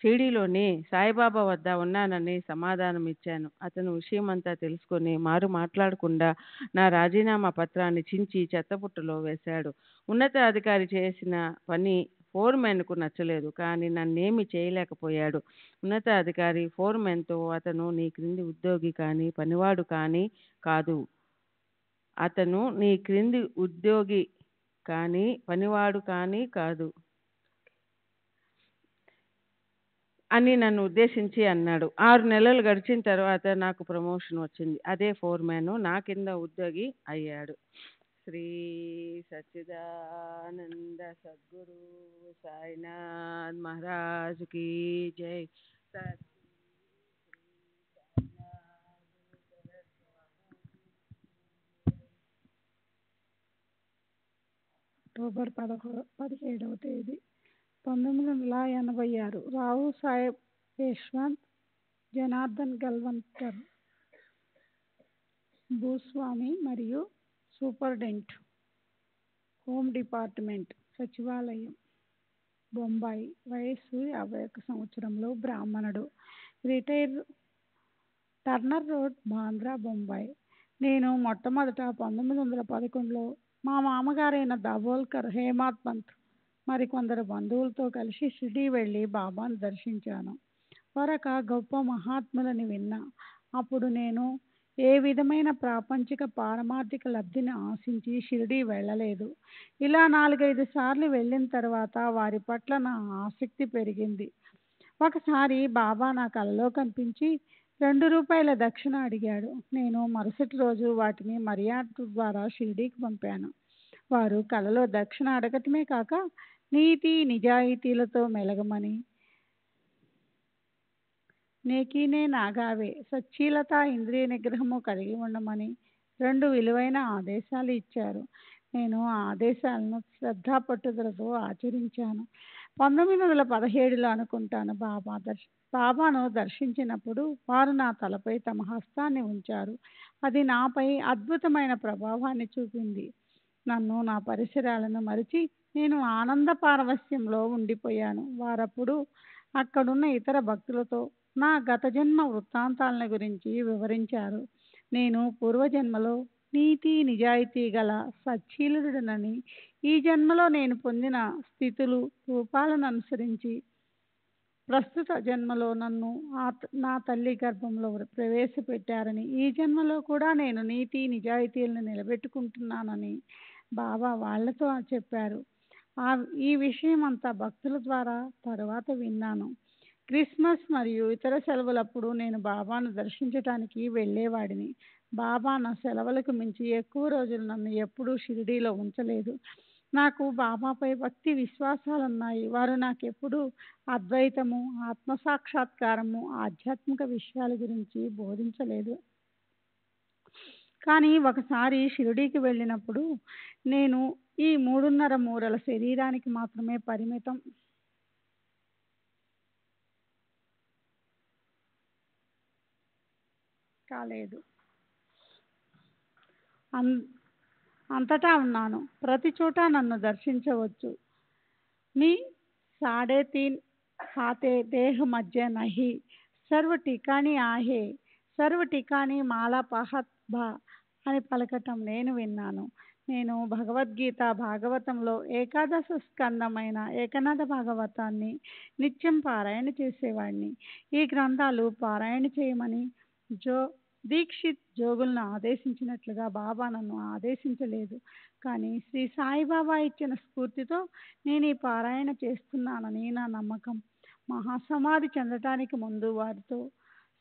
షిరిడీలోని సాయిబాబా వద్ద ఉన్నానని సమాధానం ఇచ్చాను. అతను విషయమంతా తెలుసుకొని మాట్లాడకుండా నా రాజీనామా పత్రాన్ని చించి చెత్తబుట్టలో వేశాడు. ఉన్నతాధికారి చేసిన పని ఫోర్మెన్కు నచ్చలేదు, కానీ నన్నేమి చేయలేకపోయాడు. ఉన్నతాధికారి ఫోర్మెన్తో అతను నీ క్రింది ఉద్యోగి కానీ పనివాడు కానీ కాదు, అతను నీ క్రింది ఉద్యోగి కానీ పనివాడు కానీ కాదు అని నన్ను ఉద్దేశించి అన్నాడు. 6 నెలలు గడిచిన తర్వాత నాకు ప్రమోషన్ వచ్చింది. అదే ఫోర్మెన్ నా కింద ఉద్యోగి అయ్యాడు. శ్రీ సచ్చిదానంద సద్గురు సాయినాథ్ మహారాజ్ కి జై. అక్టోబర్ 17వ తేదీ 1986 రావు సాహెబ్ యశ్వంత్ జనార్దన్ గల్వన్కర్ భూస్వామి మరియు సూపరింటెండెంట్, హోమ్ డిపార్ట్మెంట్, సచివాలయం, బొంబాయి. వయస్సు 51 సంవత్సరంలో, బ్రాహ్మణుడు, retire, Turner road, Bandra, Bombay. నేను మొట్టమొదట 1911లో మా మామగారైన దాబోల్కర్ హేమాద్ పంత్ మరికొందరు బంధువులతో కలిసి షిరిడీ వెళ్ళి బాబాను దర్శించాను. వారొక గొప్ప మహాత్ములని విన్నా. అప్పుడు నేను ఏ విధమైన ప్రాపంచిక పారమార్థిక లబ్ధిని ఆశించి షిరిడీ వెళ్ళలేదు. ఇలా 4-5 సార్లు వెళ్ళిన తర్వాత వారి పట్ల నా ఆసక్తి పెరిగింది. ఒకసారి బాబా నా కలలో కనిపించి ₹2 దక్షిణ అడిగాడు. నేను మరుసటి రోజు వాటిని మర్యాద ద్వారా షిరిడీకి పంపాను. వారు కలలో దక్షిణ అడగటమే కాక నీతి నిజాయితీలతో మెలగమని, నేకీనే నాగావే, సచ్చీలత, ఇంద్రియ నిగ్రహము కలిగి ఉండమని 2 విలువైన ఆదేశాలు ఇచ్చారు. నేను ఆ ఆదేశాలను శ్రద్ధాపట్టుదలతో ఆచరించాను. 1917లో అనుకుంటాను బాబాను దర్శించినప్పుడు వారు నా తలపై తమ హస్తాన్ని ఉంచారు. అది నాపై అద్భుతమైన ప్రభావాన్ని చూపింది. నన్ను, నా పరిసరాలను మరిచి నేను ఆనంద పారవస్యంలో ఉండిపోయాను. వారప్పుడు అక్కడున్న ఇతర భక్తులతో నా గత జన్మ వృత్తాంతాలను గురించి వివరించారు. నేను పూర్వజన్మలో నీతి నిజాయితీ గల సచ్చీలుడనని, ఈ జన్మలో నేను పొందిన స్థితులు, రూపాలను అనుసరించి ప్రస్తుత జన్మలో నన్ను నా తల్లి గర్భంలో ప్రవేశపెట్టారని, ఈ జన్మలో కూడా నేను నీతి నిజాయితీలను నిలబెట్టుకుంటున్నానని బాబా వాళ్లతో చెప్పారు. ఈ విషయం అంతా భక్తుల ద్వారా తరువాత విన్నాను. క్రిస్మస్ మరియు ఇతర సెలవులప్పుడు నేను బాబాను దర్శించటానికి వెళ్ళేవాడిని. బాబా నా సెలవులకు మించి ఎక్కువ రోజులు నన్ను ఎప్పుడూ షిరిడీలో ఉంచలేదు. నాకు బాబాపై భక్తి విశ్వాసాలున్నాయి. వారు నాకెప్పుడూ అద్వైతము, ఆత్మసాక్షాత్కారము, ఆధ్యాత్మిక విషయాల గురించి బోధించలేదు. కానీ ఒకసారి షిరిడీకి వెళ్ళినప్పుడు నేను ఈ 3.5 మూరల శరీరానికి మాత్రమే పరిమితం కాలేదు, అంతటా ఉన్నాను. ప్రతి చోట నన్ను దర్శించవచ్చు. మీ 3.5 हाथे देह मध्य नहीं, सर्व टिकाणी आहे, सर्व टिकाणी మాలా పహత్ భా అని పలకటం నేను విన్నాను. నేను భగవద్గీత, భాగవతంలో ఏకాదశ స్కందమైన ఏకనాథ భాగవతాన్ని నిత్యం పారాయణ చేసేవాడిని. ఈ గ్రంథాలు పారాయణ చేయమని దీక్షిత్ జోగులను ఆదేశించినట్లుగా బాబా నన్ను ఆదేశించలేదు. కానీ శ్రీ సాయిబాబా ఇచ్చిన స్ఫూర్తితో నేను ఈ పారాయణ చేస్తున్నానని నా నమ్మకం. మహాసమాధి చెందటానికి ముందు వారితో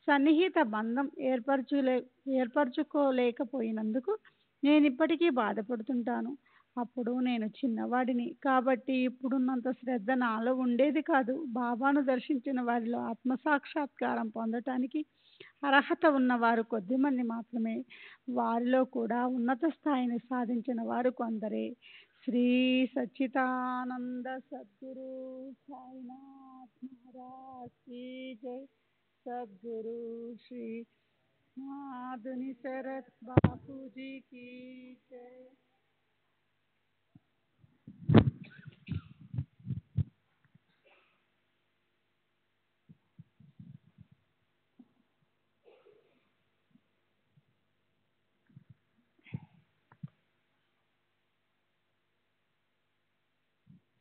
సన్నిహిత బంధం ఏర్పరచుకోలేకపోయినందుకు నేను ఇప్పటికీ బాధపడుతుంటాను. అప్పుడు నేను చిన్నవాడిని కాబట్టి ఇప్పుడున్నంత శ్రద్ధ నాలో ఉండేది కాదు. బాబాను దర్శించిన వారిలో ఆత్మసాక్షాత్కారం పొందటానికి అర్హత ఉన్నవారు కొద్దిమంది మాత్రమే. వారిలో కూడా ఉన్నత స్థాయిని సాధించిన వారు కొందరే. శ్రీ సచ్చిదానంద సద్గురు సాయినాథ్ మహారాజ్ కీ జై. సద్గురు శ్రీ మాధుని శరత్ బాపూజీ కీ జై.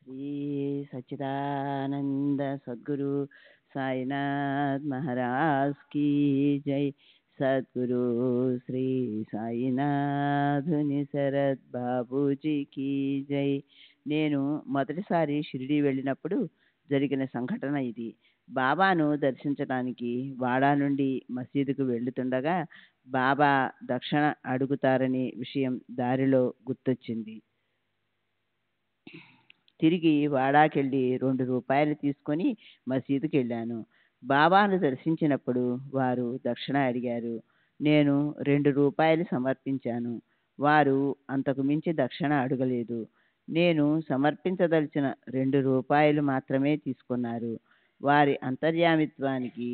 శ్రీ సచ్చిదానంద సద్గురు సాయినాథ్ మహారాజ్ కీ జై. సద్గురు శ్రీ సాయినాథుని శరత్ బాబూజీ కీ జై. నేను మొదటిసారి షిరిడీ వెళ్ళినప్పుడు జరిగిన సంఘటన ఇది. బాబాను దర్శించడానికి వాడా నుండి మసీదుకు వెళ్తుండగా బాబా దక్షిణ అడుగుతారనే విషయం దారిలో గుర్తొచ్చింది. తిరిగి వాడాకెళ్ళి ₹2 తీసుకొని మసీదుకి వెళ్ళాను. బాబాను దర్శించినప్పుడు వారు దక్షిణ అడిగారు. నేను ₹2 సమర్పించాను. వారు అంతకు మించి దక్షిణ అడగలేదు. నేను సమర్పించదలిచిన ₹2 మాత్రమే తీసుకున్నారు. వారి అంతర్యామిత్వానికి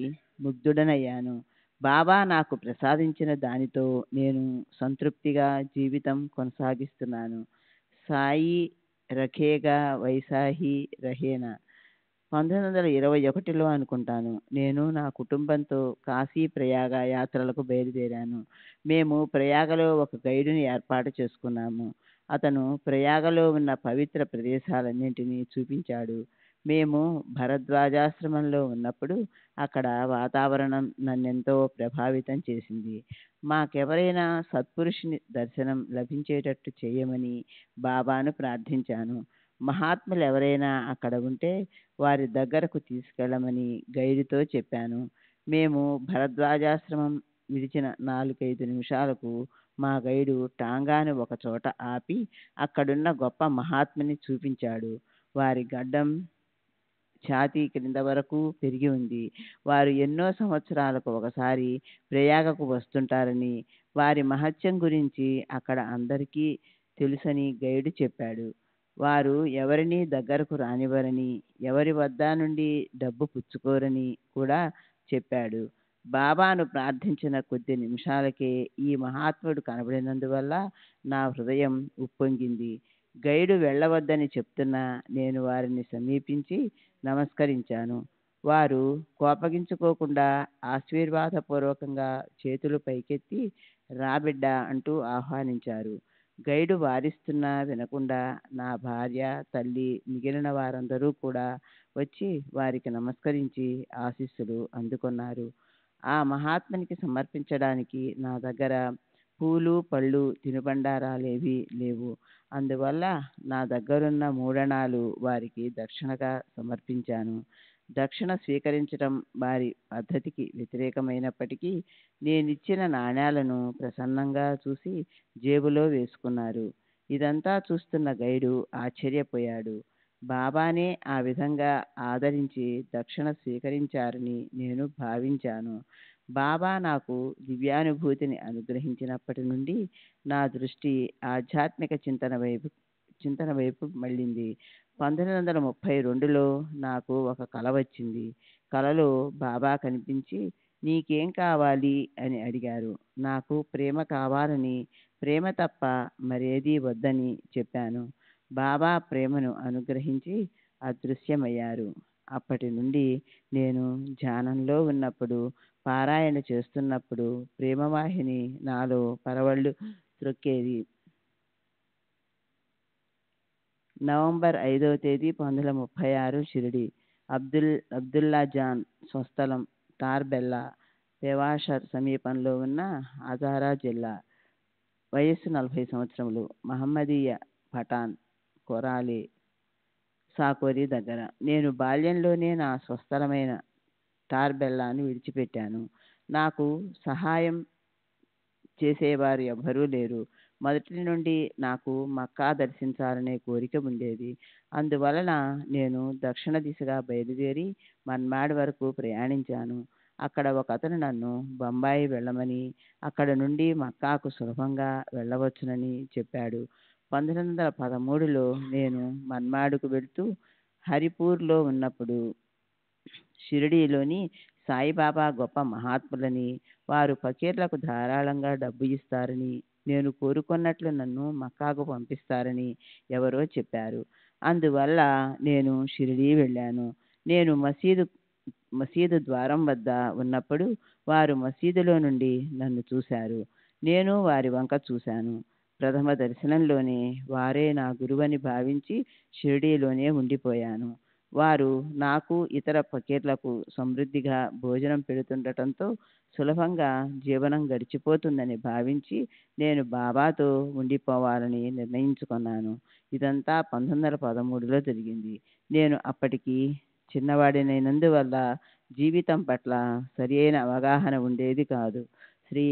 ముగ్ధుడనయ్యాను. బాబా నాకు ప్రసాదించిన దానితో నేను సంతృప్తిగా జీవితం కొనసాగిస్తున్నాను. సాయి రఖేగా వైసాహి రహేనా. 1921లో అనుకుంటాను, నేను నా కుటుంబంతో కాశీ ప్రయాగ యాత్రలకు బయలుదేరాను. మేము ప్రయాగలో ఒక గైడుని ఏర్పాటు చేసుకున్నాము. అతను ప్రయాగలో ఉన్న పవిత్ర ప్రదేశాలన్నింటినీ చూపించాడు. మేము భరద్వాజాశ్రమంలో ఉన్నప్పుడు అక్కడ వాతావరణం నన్నెంతో ప్రభావితం చేసింది. మాకెవరైనా సత్పురుషుని దర్శనం లభించేటట్టు చేయమని బాబాను ప్రార్థించాను. మహాత్ములు ఎవరైనా అక్కడ ఉంటే వారి దగ్గరకు తీసుకెళ్ళమని గైడుతో చెప్పాను. మేము భరద్వాజాశ్రమం విడిచిన 4-5 నిమిషాలకు మా గైడు టాంగాను ఒక చోట ఆపి అక్కడున్న గొప్ప మహాత్ముని చూపించాడు. వారి గడ్డం ఛాతీ క్రింద వరకు పెరిగి ఉంది. వారు ఎన్నో సంవత్సరాలకు ఒకసారి ప్రయాగకు వస్తుంటారని, వారి మహత్యం గురించి అక్కడ అందరికీ తెలుసని గైడు చెప్పాడు. వారు ఎవరినీ దగ్గరకు రానివ్వరని, ఎవరి వద్ద నుండి డబ్బు పుచ్చుకోరని కూడా చెప్పాడు. బాబాను ప్రార్థించిన కొద్ది నిమిషాలకే ఈ మహాత్ముడు కనబడినందువల్ల నా హృదయం ఉప్పొంగింది. గైడు వెళ్ళవద్దని చెప్తున్నా నేను వారిని సమీపించి నమస్కరించాను. వారు కోపగించుకోకుండా ఆశీర్వాదపూర్వకంగా చేతులు పైకెత్తి రాబిడ్డ అంటూ ఆహ్వానించారు. గైడు వారిస్తున్నా వినకుండా నా భార్య, తల్లి, మిగిలిన వారందరూ కూడా వచ్చి వారికి నమస్కరించి ఆశీస్సులు అందుకున్నారు. ఆ మహాత్మునికి సమర్పించడానికి నా దగ్గర పూలు, పళ్ళు, తినుబండారాలేవీ లేవు. అందువల్ల నా దగ్గరున్న 3 అణాలు వారికి దక్షిణగా సమర్పించాను. దక్షిణ స్వీకరించడం వారి పద్ధతికి వ్యతిరేకమైనప్పటికీ నేనిచ్చిన నాణేలను ప్రసన్నంగా చూసి జేబులో వేసుకున్నారు. ఇదంతా చూస్తున్న గైడు ఆశ్చర్యపోయాడు. బాబానే ఆ విధంగా ఆదరించి దక్షిణ స్వీకరించారని నేను భావించాను. బాబా నాకు దివ్యానుభూతిని అనుగ్రహించినప్పటి నుండి నా దృష్టి ఆధ్యాత్మిక చింతన వైపు మళ్ళింది. 1932లో నాకు ఒక కల వచ్చింది. కలలో బాబా కనిపించి నీకేం కావాలి అని అడిగారు. నాకు ప్రేమ కావాలని, ప్రేమ తప్ప మరేదీ వద్దని చెప్పాను. బాబా ప్రేమను అనుగ్రహించి అదృశ్యమయ్యారు. అప్పటి నుండి నేను ధ్యానంలో ఉన్నప్పుడు, పారాయణ చేస్తున్నప్పుడు ప్రేమవాహిని నాలో పరవళ్ళు త్రొక్కేది. నవంబర్ 5వ తేదీ 1936 షిరిడి. అబ్దుల్లా జాన్ స్వస్థలం తార్బెల్లా, పెవాషర్ సమీపంలో ఉన్న హజారా జిల్లా. వయస్సు 40 సంవత్సరములు. మహమ్మదీయ పఠాన్, కొరాలి, సాకోరి దగ్గర. నేను బాల్యంలోనే నా స్వస్థలమైన టార్బెల్లాను విడిచిపెట్టాను. నాకు సహాయం చేసేవారు ఎవ్వరూ లేరు. మొదటి నుండి నాకు మక్కా దర్శించాలనే కోరిక ఉండేది. అందువలన నేను దక్షిణ దిశగా బయలుదేరి మన్మాడ్ వరకు ప్రయాణించాను. అక్కడ ఒకతను నన్ను బొంబాయి వెళ్ళమని, అక్కడ నుండి మక్కాకు సులభంగా వెళ్ళవచ్చునని చెప్పాడు. 1913లో నేను మన్మాడుకు వెళ్తూ హరిపూర్లో ఉన్నప్పుడు షిరిడీలోని సాయిబాబా గొప్ప మహాత్ములని, వారు ఫకీర్లకు ధారాళంగా డబ్బు ఇస్తారని, నేను కోరుకున్నట్లు నన్ను మక్కాకు పంపిస్తారని ఎవరో చెప్పారు. అందువల్ల నేను షిరిడీ వెళ్ళాను. నేను మసీదు ద్వారం వద్ద ఉన్నప్పుడు వారు మసీదులో నుండి నన్ను చూశారు. నేను వారి వంక చూశాను. ప్రథమ దర్శనంలోనే వారే నా గురువని భావించి షిరిడీలోనే ఉండిపోయాను. వారు నాకు, ఇతర ఫకీర్లకు సమృద్ధిగా భోజనం పెడుతుండటంతో సులభంగా జీవనం గడిచిపోతుందని భావించి నేను బాబాతో ఉండిపోవాలని నిర్ణయించుకున్నాను. ఇదంతా 1913లో జరిగింది. నేను అప్పటికి చిన్నవాడినైనందువల్ల జీవితం పట్ల సరి అయిన అవగాహన ఉండేది కాదు. శ్రీ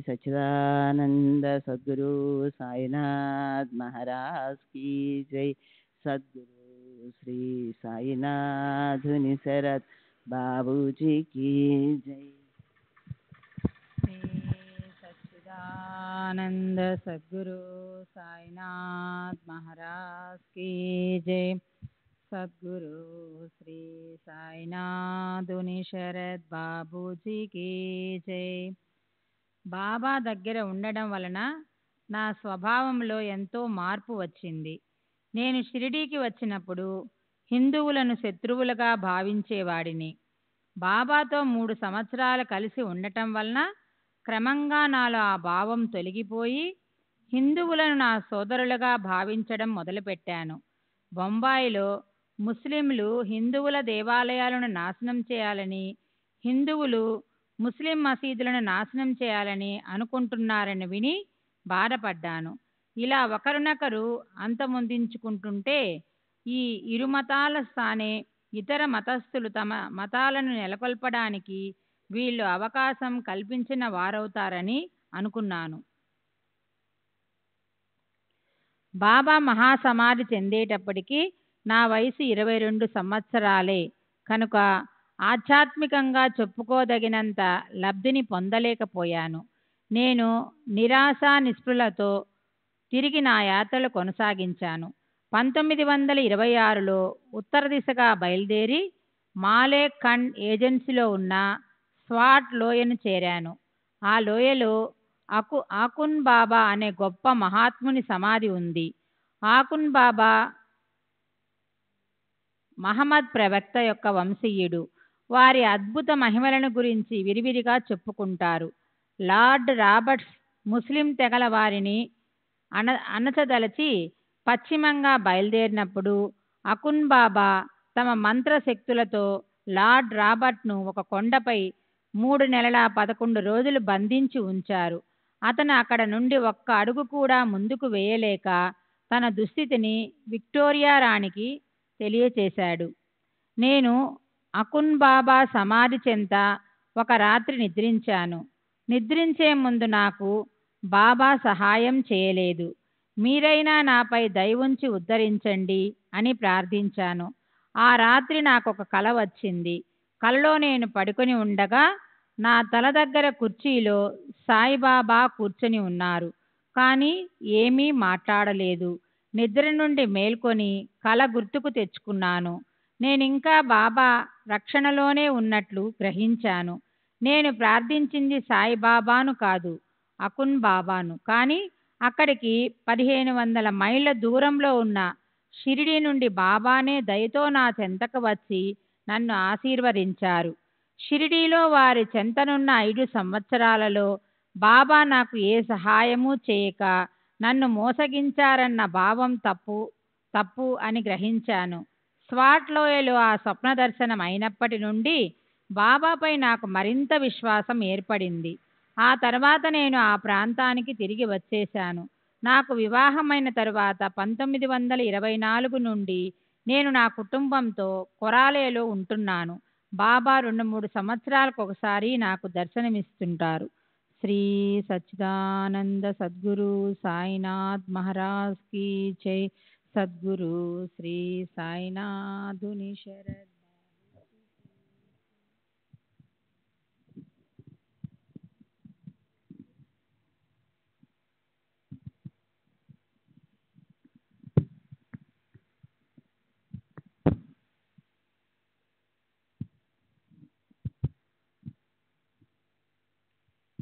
సచ్చిదానంద సద్గురు సాయినాథ్ మహారాజ్ కీ జై. సద్గురు శ్రీ సాయినాథుని శరత్ బాబూజీ కీ జై. శ్రీ సచ్చిదానంద సద్గురు సాయినాథ్ మహారాజ్ కీ జై. సద్గురు శ్రీ సాయినాథుని శరత్ బాబూజీకి జై. బాబా దగ్గర ఉండడం వలన నా స్వభావంలో ఎంతో మార్పు వచ్చింది. నేను షిరిడీకి వచ్చినప్పుడు హిందువులను శత్రువులుగా భావించేవాడిని. బాబాతో 3 సంవత్సరాలు కలిసి ఉండటం వలన క్రమంగా నాలో ఆ భావం తొలగిపోయి హిందువులను నా సోదరులుగా భావించడం మొదలుపెట్టాను. బొంబాయిలో ముస్లింలు హిందువుల దేవాలయాలను నాశనం చేయాలని, హిందువులు ముస్లిం మసీదులను నాశనం చేయాలని అనుకుంటున్నారని విని బాధపడ్డాను. ఇలా ఒకరినొకరు అంతమొందించుకుంటుంటే ఈ ఇరు మతాల స్థానే ఇతర మతస్థులు తమ మతాలను నెలకొల్పడానికి వీళ్ళు అవకాశం కల్పించిన వారవుతారని అనుకున్నాను. బాబా మహాసమాధి చెందేటప్పటికి నా వయసు 22 సంవత్సరాలే కనుక ఆధ్యాత్మికంగా చెప్పుకోదగినంత లబ్ధిని పొందలేకపోయాను. నేను నిరాశ నిస్పృహలతో తిరిగి నా యాత్రలు కొనసాగించాను. 1926లో ఉత్తర దిశగా బయలుదేరి మాలే ఖండ్ ఏజెన్సీలో ఉన్న స్వాట్ లోయను చేరాను. ఆ లోయలో ఆకున్ బాబా అనే గొప్ప మహాత్ముని సమాధి ఉంది. ఆకున్ బాబా మహమ్మద్ ప్రవక్త యొక్క వంశీయుడు. వారి అద్భుత మహిమలను గురించి విరివిరిగా చెప్పుకుంటారు. లార్డ్ రాబర్ట్స్ ముస్లిం తెగల వారిని అణచదలచి పశ్చిమంగా బయలుదేరినప్పుడు అకున్ బాబా తమ మంత్రశక్తులతో లార్డ్ రాబర్ట్ను ఒక కొండపై 3 నెలల 11 రోజులు బంధించి ఉంచారు. అతను అక్కడ నుండి ఒక్క అడుగు కూడా ముందుకు వేయలేక తన దుస్థితిని విక్టోరియా రాణికి తెలియచేశాడు. నేను అకున్ బాబా సమాధి చెంత ఒక రాత్రి నిద్రించాను. నిద్రించే ముందు నాకు బాబా సహాయం చేయలేదు. మీరైనా నాపై దయ ఉంచి ఉద్ధరించండి అని ప్రార్థించాను. ఆ రాత్రి నాకు ఒక కల వచ్చింది. కలలో నేను పడుకొని ఉండగా నా తల దగ్గర కుర్చీలో సాయిబాబా కూర్చొని ఉన్నారు. కానీ ఏమీ మాట్లాడలేదు. నిద్ర నుండి మేల్కొని కల గుర్తుకు తెచ్చుకున్నాను. నేనింకా బాబా రక్షణలోనే ఉన్నట్లు గ్రహించాను. నేను ప్రార్థించింది సాయిబాబాను కాదు, అకున్ బాబాను. కానీ అక్కడికి 1500 మైళ్ళ దూరంలో ఉన్న షిరిడి నుండి బాబానే దయతో నా చెంతకు వచ్చి నన్ను ఆశీర్వదించారు. షిరిడీలో వారి చెంతనున్న 5 సంవత్సరాలలో బాబా నాకు ఏ సహాయము చేయక నన్ను మోసగించారన్న భావం తప్పు అని గ్రహించాను. స్వాట్ లోయలో ఆ స్వప్న దర్శనం అయినప్పటి నుండి బాబాపై నాకు మరింత విశ్వాసం ఏర్పడింది. ఆ తర్వాత నేను ఆ ప్రాంతానికి తిరిగి వచ్చేశాను. నాకు వివాహమైన తరువాత 1924 నుండి నేను నా కుటుంబంతో కొరాలేలో ఉంటున్నాను. బాబా 2-3 సంవత్సరాలకు ఒకసారి నాకు దర్శనమిస్తుంటారు. శ్రీ సచ్చిదానంద సద్గురు సాయినాథ్ మహారాజ్ కీ జై. సద్గురు శ్రీ సాయినాథుని శరత్.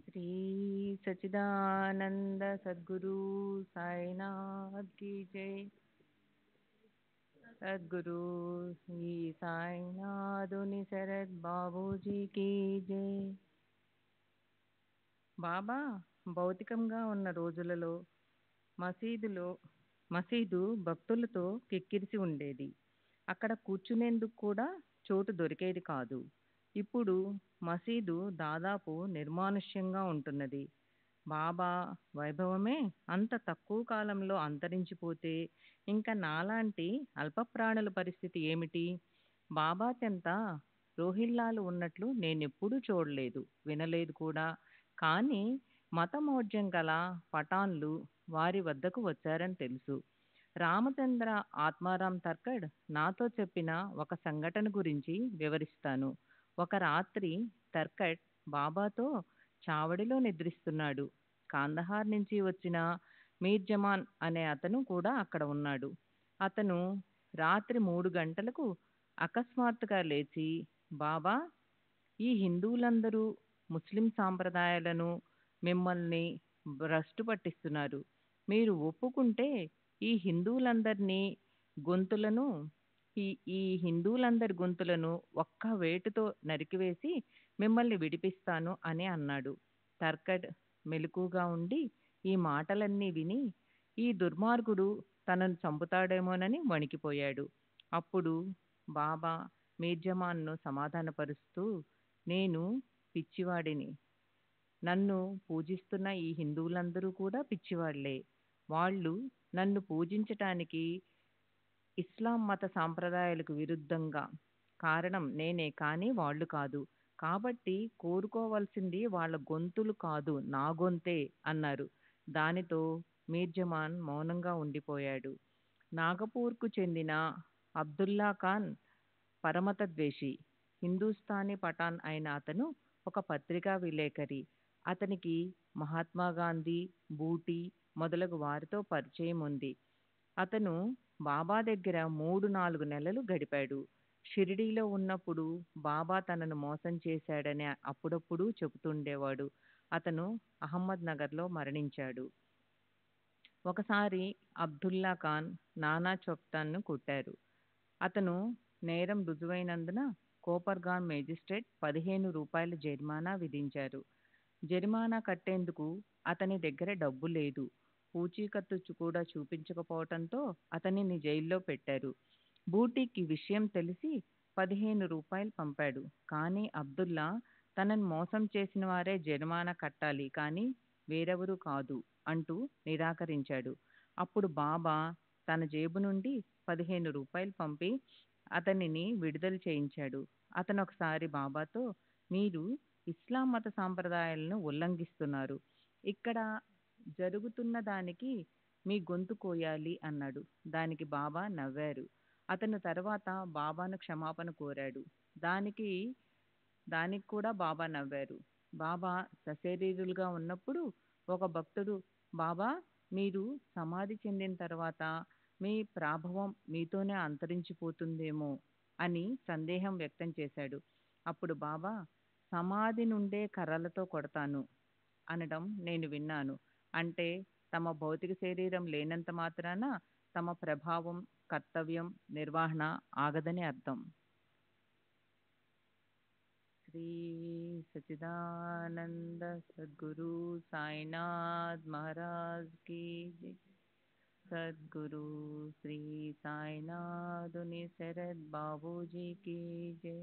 శ్రీ సచ్చిదానంద సద్గురు సాయినాథ్ కీ జై. సద్గురు శ్రీ సాయినాథుని శరత్ బాబూజీకి జై. బాబా భౌతికంగా ఉన్న రోజులలో మసీదు భక్తులతో కిక్కిరిసి ఉండేది. అక్కడ కూర్చునేందుకు కూడా చోటు దొరికేది కాదు. ఇప్పుడు మసీదు దాదాపు నిర్మానుష్యంగా ఉంటున్నది. బాబా వైభవమే అంత తక్కువ కాలంలో అంతరించిపోతే ఇంకా నాలాంటి అల్పప్రాణుల పరిస్థితి ఏమిటి? బాబా చెంత రోహిల్లాలు ఉన్నట్లు నేనెప్పుడూ చూడలేదు, వినలేదు కూడా. కానీ మతమౌఢ్యం గల పఠాన్లు వారి వద్దకు వచ్చారని తెలుసు. రామచంద్ర ఆత్మారాం తర్కడ్ నాతో చెప్పిన ఒక సంఘటన గురించి వివరిస్తాను. ఒక రాత్రి తర్కడ్ బాబాతో చావడిలో నిద్రిస్తున్నాడు. కాందహార్ నుంచి వచ్చిన మీర్ జమాన్ అనే అతను కూడా అక్కడ ఉన్నాడు. అతను రాత్రి 3 గంటలకు అకస్మాత్తుగా లేచి, బాబా, ఈ హిందువులందరూ ముస్లిం సాంప్రదాయాలను, మిమ్మల్ని భ్రష్టు పట్టిస్తున్నారు. మీరు ఒప్పుకుంటే ఈ హిందువులందరినీ గొంతులను ఈ ఈ హిందువులందరి గొంతులను ఒక్క వేటుతో నరికివేసి మిమ్మల్ని విడిపిస్తాను అని అన్నాడు. తర్కడ్ మెలకుగా ఉండి ఈ మాటలన్నీ విని ఈ దుర్మార్గుడు తనను చంపుతాడేమోనని వణికిపోయాడు. అప్పుడు బాబా మీర్జమాన్ను సమాధానపరుస్తూ, నేను పిచ్చివాడిని. నన్ను పూజిస్తున్న ఈ హిందువులందరూ కూడా పిచ్చివాళ్లే. వాళ్ళు నన్ను పూజించటానికి ఇస్లాం మత సాంప్రదాయాలకు విరుద్ధంగా కారణం నేనే కానీ వాళ్ళు కాదు. కాబట్టి కోరుకోవాల్సింది వాళ్ళ గొంతులు కాదు, నా గొంతే అన్నారు. దానితో మీర్జమాన్ మౌనంగా ఉండిపోయాడు. నాగపూర్కు చెందిన అబ్దుల్లా ఖాన్ పరమత ద్వేషి, హిందూస్థానీ పఠాన్ అయిన అతను ఒక పత్రికా విలేకరి. అతనికి మహాత్మా గాంధీ, బూటీ మొదలగు వారితో పరిచయం ఉంది. అతను బాబా దగ్గర 3-4 నెలలు గడిపాడు. షిరిడీలో ఉన్నప్పుడు బాబా తనను మోసం చేశాడని అప్పుడప్పుడు చెబుతుండేవాడు. అతను అహ్మద్ నగర్లో మరణించాడు. ఒకసారి అబ్దుల్లా ఖాన్ నానా చొప్తాన్ను కొట్టారు. అతను నేరం రుజువైనందున కోపర్గాన్ మేజిస్ట్రేట్ 15 రూపాయల జరిమానా విధించారు. జరిమానా కట్టేందుకు అతని దగ్గర డబ్బు లేదు. పూచీకత్తు కూడా చూపించకపోవటంతో అతనిని జైల్లో పెట్టారు. బూటీకి విషయం తెలిసి 15 రూపాయలు పంపాడు. కానీ అబ్దుల్లా తనను మోసం చేసిన వారే జరిమానా కట్టాలి కానీ వేరెవరూ కాదు అంటూ నిరాకరించాడు. అప్పుడు బాబా తన జేబు నుండి 15 రూపాయలు పంపి అతనిని విడుదల చేయించాడు. అతను ఒకసారి బాబాతో, మీరు ఇస్లాం మత సాంప్రదాయాలను ఉల్లంఘిస్తున్నారు. ఇక్కడ జరుగుతున్న దానికి మీ గొంతు కోయాలి అన్నాడు. దానికి బాబా నవ్వారు. అతను తర్వాత బాబాను క్షమాపణ కోరాడు. దానికి కూడా బాబా నవ్వారు. బాబా సశరీరులుగా ఉన్నప్పుడు ఒక భక్తుడు, బాబా, మీరు సమాధి చెందిన తర్వాత మీ ప్రాభవం మీతోనే అంతరించిపోతుందేమో అని సందేహం వ్యక్తం చేశాడు. అప్పుడు బాబా, సమాధి నుండే కర్రలతో కొడతాను అనడం నేను విన్నాను. అంటే తమ భౌతిక శరీరం లేనంత మాత్రాన తమ ప్రభావం, కర్తవ్యం, నిర్వహణ ఆగదని అర్థం. శ్రీ సచిదానంద సద్గురు సాయినాథ్ మహారాజ్ की जय. सद्गुरु श्री साईनाथ शरद बाबूजी की जय.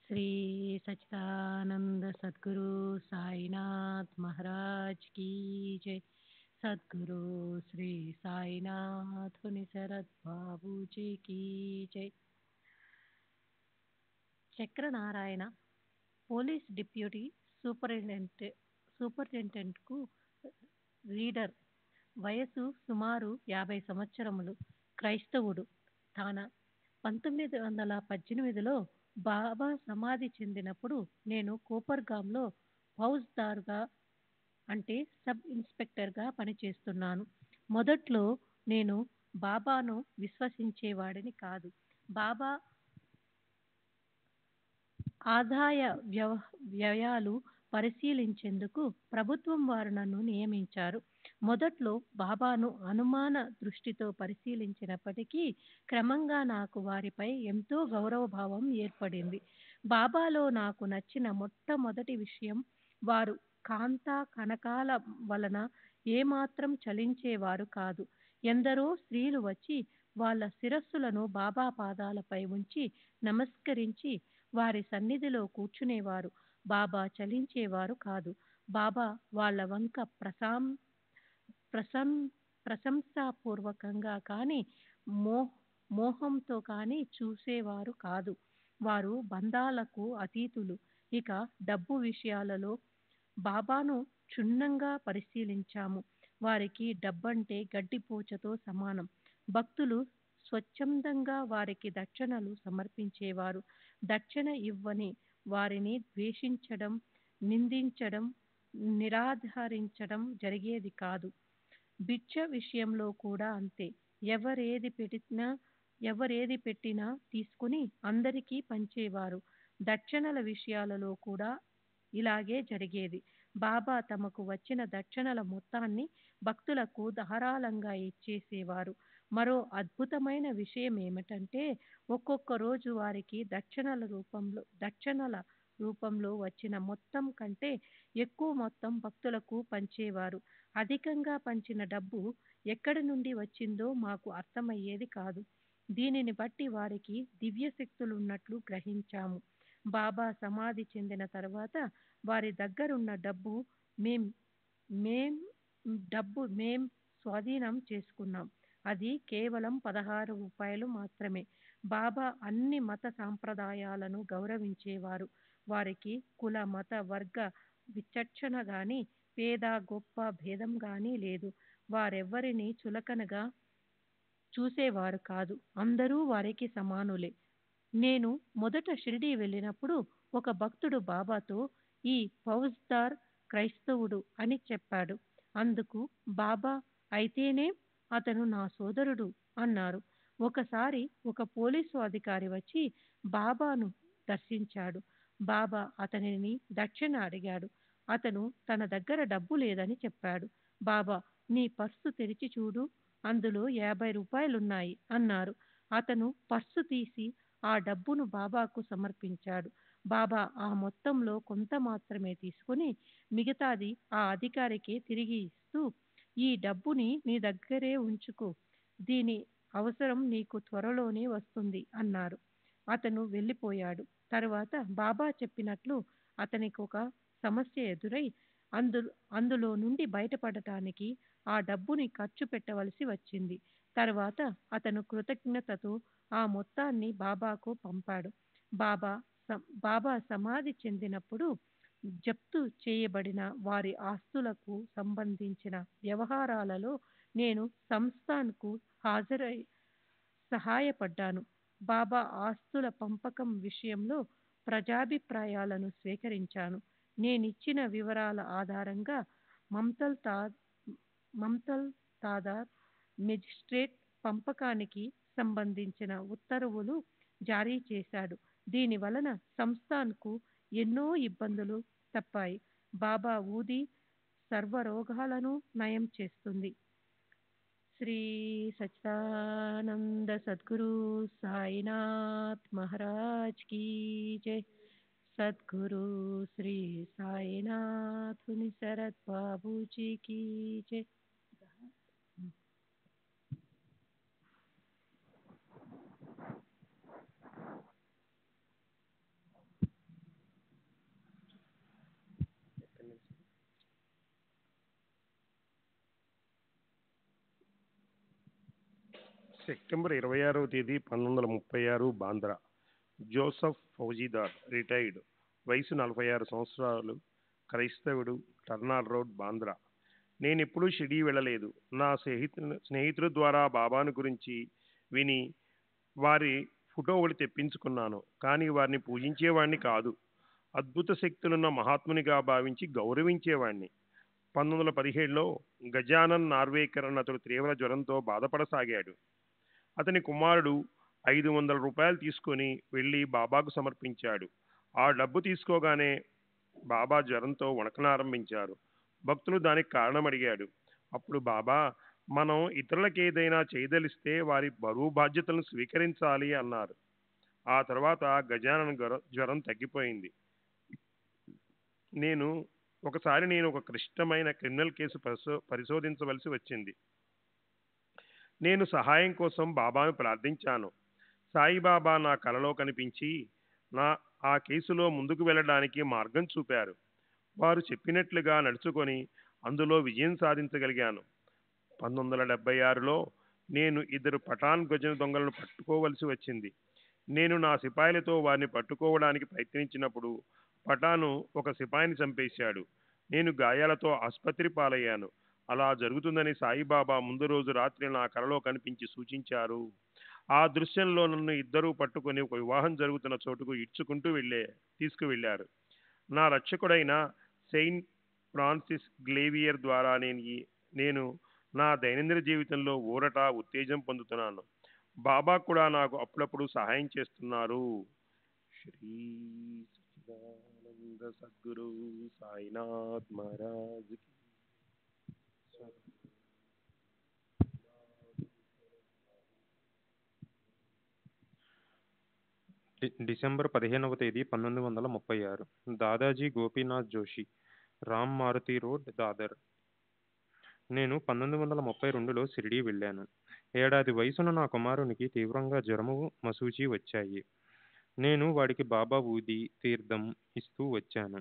श्री सच्चिदानंद सद्गुरु साईनाथ महाराज की जय. सद्गुरु श्री साईनाथ शरद बाबूजी की जय. చక్రనారాయణ పోలీస్ డిప్యూటీ సూపరింటెండెంట్కు రీడర్, వయసు సుమారు 50 సంవత్సరములు, క్రైస్తవుడు. తాన 1918లో బాబా సమాధి చెందినప్పుడు నేను కోపర్గాంలో ఫౌజ్దార్గా అంటే సబ్ ఇన్స్పెక్టర్గా పనిచేస్తున్నాను. మొదట్లో నేను బాబాను విశ్వసించేవాడిని కాదు. బాబా ఆదాయ వ్యయాలు పరిశీలించేందుకు ప్రభుత్వం వారు నన్ను నియమించారు. మొదట్లో బాబాను అనుమాన దృష్టితో పరిశీలించినప్పటికీ క్రమంగా నాకు వారిపై ఎంతో గౌరవభావం ఏర్పడింది. బాబాలో నాకు నచ్చిన మొట్టమొదటి విషయం, వారు కాంతా కనకాల వలన ఏమాత్రం చలించేవారు కాదు. ఎందరో స్త్రీలు వచ్చి వాళ్ళ శిరస్సులను బాబా పాదాలపై ఉంచి నమస్కరించి వారి సన్నిధిలో కూర్చునేవారు. బాబా చలించేవారు కాదు. బాబా వాళ్ళ వంక ప్రశంసాపూర్వకంగా కానీ మోహంతో కానీ చూసేవారు కాదు. వారు బంధాలకు అతీతులు. ఇక డబ్బు విషయాలలో బాబాను క్షుణ్ణంగా పరిశీలించాము. వారికి డబ్బంటే గడ్డిపోచతో సమానం. భక్తులు స్వచ్ఛందంగా వారికి దక్షిణలు సమర్పించేవారు. దక్షిణ ఇవ్వని వారిని ద్వేషించడం, నిందించడం నిరాధరించడం జరిగేది కాదు. భిక్ష విషయంలో కూడా అంతే. ఎవరేది పెట్టినా తీసుకుని అందరికీ పంచేవారు. దక్షిణల విషయాలలో కూడా ఇలాగే జరిగేది. బాబా తమకు వచ్చిన దక్షిణల మొత్తాన్ని భక్తులకు ధారాళంగా ఇచ్చేసేవారు. మరో అద్భుతమైన విషయం ఏమిటంటే, ఒక్కొక్క రోజు వారికి దక్షిణల రూపంలో వచ్చిన మొత్తం కంటే ఎక్కువ మొత్తం భక్తులకు పంచేవారు. అధికంగా పంచిన డబ్బు ఎక్కడి నుండి వచ్చిందో మాకు అర్థమయ్యేది కాదు. దీనిని బట్టి వారికి దివ్య శక్తులున్నట్లు గ్రహించాము. బాబా సమాధి చెందిన తర్వాత వారి దగ్గరున్న మేం స్వాధీనం చేసుకున్నాం. అది కేవలం 16 రూపాయలు మాత్రమే. బాబా అన్ని మత సాంప్రదాయాలను గౌరవించేవారు. వారికి కుల మత వర్గ విచక్షణ గాని, పేద గొప్ప భేదం గాని లేదు. వారెవ్వరినీ చులకనగా చూసేవారు కాదు. అందరూ వారికి సమానులే. నేను మొదట షిరిడీ వెళ్ళినప్పుడు ఒక భక్తుడు బాబాతో, ఈ ఫౌజ్దార్ క్రైస్తవుడు అని చెప్పాడు. అందుకు బాబా, అయితేనేం, అతను నా సోదరుడు అన్నారు. ఒకసారి ఒక పోలీసు అధికారి వచ్చి బాబాను దర్శించాడు. బాబా అతనిని దక్షిణ అడిగాడు. అతను తన దగ్గర డబ్బు లేదని చెప్పాడు. బాబా, నీ పర్సు తెరిచి చూడు, అందులో 50 రూపాయలున్నాయి అన్నారు. అతను పర్సు తీసి ఆ డబ్బును బాబాకు సమర్పించాడు. బాబా ఆ మొత్తంలో కొంత మాత్రమే తీసుకుని మిగతాది ఆ అధికారికి తిరిగి ఇస్తూ, ఈ డబ్బుని నీ దగ్గరే ఉంచుకో, దీని అవసరం నీకు త్వరలోనే వస్తుంది అన్నారు. అతను వెళ్ళిపోయాడు. తర్వాత బాబా చెప్పినట్లు అతనికి ఒక సమస్య ఎదురై అందులో నుండి బయటపడటానికి ఆ డబ్బుని ఖర్చు పెట్టవలసి వచ్చింది. తర్వాత అతను కృతజ్ఞతతో ఆ మొత్తాన్ని బాబాకు పంపాడు. బాబా సమాధి చెందినప్పుడు జప్తు చేయబడిన వారి ఆస్తులకు సంబంధించిన వ్యవహారాలలో నేను సంస్థాన్కు హాజరై సహాయపడ్డాను. బాబా ఆస్తుల పంపకం విషయంలో ప్రజాభిప్రాయాలను స్వీకరించాను. నేనిచ్చిన వివరాల ఆధారంగా మమ్తల్ తాదార్ మెజిస్ట్రేట్ పంపకానికి సంబంధించిన ఉత్తర్వులు జారీ చేశాడు. దీని వలన సంస్థాన్కు ఎన్నో ఇబ్బందులు తప్పాయి. బాబా ఊది సర్వరోగాలను నయం చేస్తుంది. శ్రీ సచ్చిదానంద సద్గురు సాయినాథ్ మహారాజ్ కీ జై. సద్గురు శ్రీ సాయినాథ్ ముని శరత్ బాబూజీ కీ జై. సెప్టెంబర్ 26వ తేదీ 1936, బాంద్రా. జోసఫ్ ఫౌజీదార్, రిటైర్డ్, వయసు 46 సంవత్సరాలు, క్రైస్తవుడు, టర్నాల్ రోడ్, బాంద్రా. నేనెప్పుడూ షిరిడీ వెళ్ళలేదు. నా స్నేహితుల ద్వారా బాబాను గురించి విని వారి ఫోటో ఒకటి తెప్పించుకున్నాను. కానీ వారిని పూజించేవాడిని కాదు. అద్భుత శక్తులున్న మహాత్మునిగా భావించి గౌరవించేవాడిని. 1917లో గజానన్ నార్వేకర్ అన్న అతడు తీవ్ర జ్వరంతో బాధపడసాగాడు. అతని కుమారుడు 500 రూపాయలు తీసుకొని వెళ్ళి బాబాకు సమర్పించాడు. ఆ డబ్బు తీసుకోగానే బాబా జ్వరంతో వణకనారంభించారు. భక్తులు దానికి కారణం అడిగాడు. అప్పుడు బాబా, మనం ఇతరులకు ఏదైనా చేయదలిస్తే వారి బరువు బాధ్యతలను స్వీకరించాలి అన్నారు. ఆ తర్వాత గజానన్ జ్వరం తగ్గిపోయింది. ఒకసారి నేను ఒక క్లిష్టమైన క్రిమినల్ కేసు పరిశోధించవలసి వచ్చింది. నేను సహాయం కోసం బాబాను ప్రార్థించాను. సాయిబాబా నా కలలో కనిపించి ఆ కేసులో ముందుకు వెళ్ళడానికి మార్గం చూపారు. వారు చెప్పినట్లుగా నడుచుకొని అందులో విజయం సాధించగలిగాను. 1976లో నేను 2 పఠాన్ గజన దొంగలను పట్టుకోవలసి వచ్చింది. నేను నా సిపాయిలతో వారిని పట్టుకోవడానికి ప్రయత్నించినప్పుడు పఠాను ఒక సిపాయిని చంపేశాడు. నేను గాయాలతో ఆసుపత్రి పాలయ్యాను. అలా జరుగుతుందని సాయిబాబా ముందు రోజు రాత్రి నా కలలో కనిపించి సూచించారు. ఆ దృశ్యంలో నన్ను ఇద్దరూ పట్టుకొని ఒక వివాహం జరుగుతున్న చోటుకు ఈడ్చుకుంటూ తీసుకువెళ్లారు. నా రక్షకుడైన సెయింట్ ఫ్రాన్సిస్ గ్లేవియర్ ద్వారా నేను నా దైనందిన జీవితంలో ఊరట ఉత్తేజం పొందుతున్నాను. బాబా కూడా నాకు అప్పుడప్పుడు సహాయం చేస్తున్నారు. శ్రీ సచ్చిదానంద సద్గురు సాయినాథ్ మహారాజ్ కి డిసెంబర్ 15వ తేదీ 1936. దాదాజీ గోపీనాథ్ జోషి, రామ్ మారుతి రోడ్, దాదర్. నేను 1932లో షిరిడీ వెళ్ళాను. ఏడాది వయసున్న నా కుమారునికి తీవ్రంగా జ్వరము, మసూచి వచ్చాయి. నేను వాడికి బాబా ఊది, తీర్థం ఇస్తూ వచ్చాను.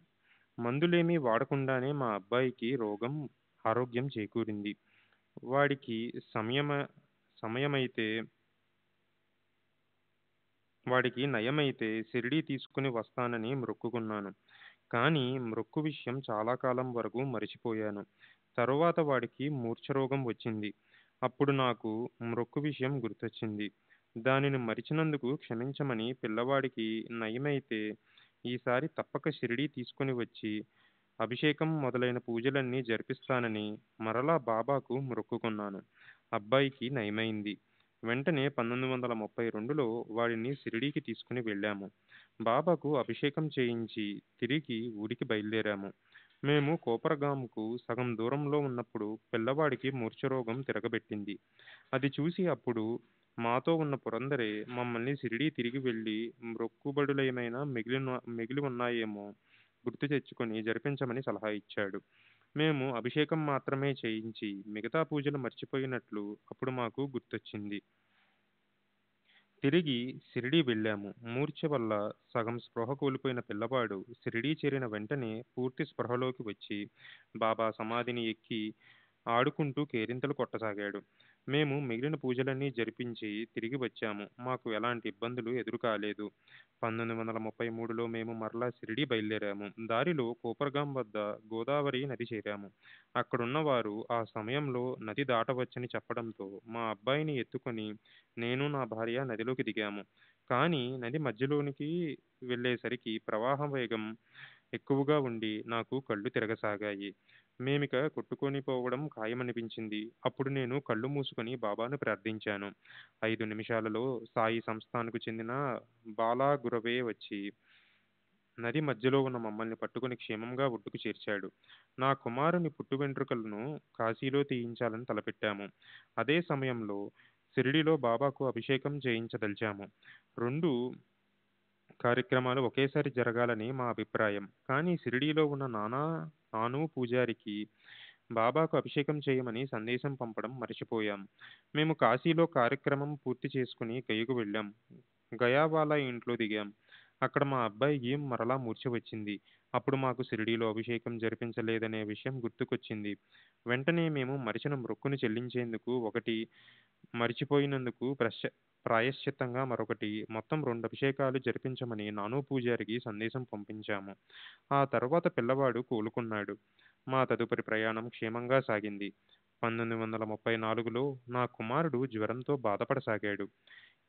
మందులేమీ వాడకుండానే మా అబ్బాయికి ఆరోగ్యం చేకూరింది. వాడికి వాడికి నయమైతే షిరిడీ తీసుకుని వస్తానని మ్రొక్కుకున్నాను. కానీ మ్రొక్కు విషయం చాలా కాలం వరకు మరిచిపోయాను. తరువాత వాడికి మూర్ఛరోగం వచ్చింది. అప్పుడు నాకు మ్రొక్కు విషయం గుర్తొచ్చింది. దానిని మరిచినందుకు క్షమించమని పిల్లవాడికి నయమైతే ఈసారి తప్పక షిరిడీ తీసుకుని వచ్చి అభిషేకం మొదలైన పూజలన్నీ జరిపిస్తానని మరలా బాబాకు మ్రొక్కుకున్నాను. అబ్బాయికి నయమైంది. వెంటనే 1932లో వాడిని షిరిడీకి తీసుకుని వెళ్ళాము. బాబాకు అభిషేకం చేయించి తిరిగి ఊరికి బయలుదేరాము. మేము కోపరగాంకు సగం దూరంలో ఉన్నప్పుడు పిల్లవాడికి మూర్ఛరోగం తిరగబెట్టింది. అది చూసి అప్పుడు మాతో ఉన్న పురందరే మమ్మల్ని షిరిడీ తిరిగి వెళ్ళి మ్రొక్కుబడులేమైనా మిగిలి ఉన్నాయేమో గుర్తు తెచ్చుకొని జరిపించమని సలహా ఇచ్చాడు. మేము అభిషేకం మాత్రమే చేయించి మిగతా పూజలు మర్చిపోయినట్లు అప్పుడు మాకు గుర్తొచ్చింది. తిరిగి షిరిడీ వెళ్ళాము. మూర్ఛ వల్ల సగం స్పృహ కోల్పోయిన పిల్లవాడు షిరిడీ చేరిన వెంటనే పూర్తి స్పృహలోకి వచ్చి బాబా సమాధిని ఎక్కి ఆడుకుంటూ కేరింతలు కొట్టసాగాడు. మేము మిగిలిన పూజలన్నీ జరిపించి తిరిగి వచ్చాము. మాకు ఎలాంటి ఇబ్బందులు ఎదురు కాలేదు. 1933లో మేము మరలా షిరిడీ బయలుదేరాము. దారిలో కోపర్గాం వద్ద గోదావరి నది చేరాము. అక్కడున్న వారు ఆ సమయంలో నది దాటవచ్చని చెప్పడంతో మా అబ్బాయిని ఎత్తుకొని నేను నా భార్య నదిలోకి దిగాము. కానీ నది మధ్యలోనికి వెళ్ళేసరికి ప్రవాహ వేగం ఎక్కువగా ఉండి నాకు కళ్ళు తిరగసాగాయి. మేమిక కొట్టుకొని పోవడం ఖాయమనిపించింది. అప్పుడు నేను కళ్ళు మూసుకొని బాబాను ప్రార్థించాను. 5 నిమిషాలలో సాయి సంస్థాన్కు చెందిన బాలా గురవే వచ్చి నది మధ్యలో ఉన్న మమ్మల్ని పట్టుకుని క్షేమంగా ఒడ్డుకు చేర్చాడు. నా కుమారుని పుట్టు వెంట్రుకలను కాశీలో తీయించాలని తలపెట్టాము. అదే సమయంలో షిరిడీలో బాబాకు అభిషేకం చేయించదలిచాము. 2 కార్యక్రమాలు ఒకేసారి జరగాలని మా అభిప్రాయం. కానీ షిరిడీలో ఉన్న నాను పూజారికి బాబాకు అభిషేకం చేయమని సందేశం పంపడం మర్చిపోయాం. మేము కాశీలో కార్యక్రమం పూర్తి చేసుకుని గయకు వెళ్ళాం. గయావాలా ఇంట్లో దిగాం. అక్కడ మా అబ్బాయికి మరలా మూర్ఛ వచ్చింది. అప్పుడు మాకు షిరిడీలో అభిషేకం జరిపించలేదనే విషయం గుర్తుకొచ్చింది. వెంటనే మేము మరిచిన మ్రొక్కును చెల్లించేందుకు ఒకటి, మరిచిపోయినందుకు ప్రాయశ్చిత్తంగా మరొకటి, మొత్తం 2 అభిషేకాలు జరిపించమని నాను పూజారికి సందేశం పంపించాము. ఆ తర్వాత పిల్లవాడు కోలుకున్నాడు. మా తదుపరి ప్రయాణం క్షేమంగా సాగింది. 1934లో నా కుమారుడు జ్వరంతో బాధపడసాగాడు.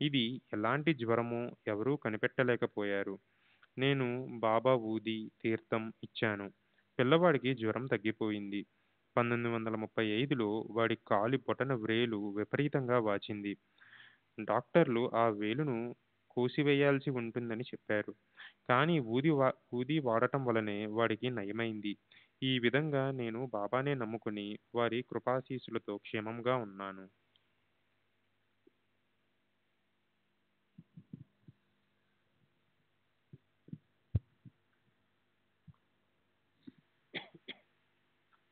ఇది ఎలాంటి జ్వరమో ఎవరూ కనిపెట్టలేకపోయారు. నేను బాబా ఊది, తీర్థం ఇచ్చాను. పిల్లవాడికి జ్వరం తగ్గిపోయింది. 1935లో వాడి కాలి బొటన వ్రేలు విపరీతంగా వాచింది. డాక్టర్లు ఆ వేలును కోసివేయాల్సి ఉంటుందని చెప్పారు. కానీ ఊది వాడటం వలనే వాడికి నయమైంది. ఈ విధంగా నేను బాబానే నమ్ముకుని వారి కృపాశీస్సులతో క్షేమంగా ఉన్నాను.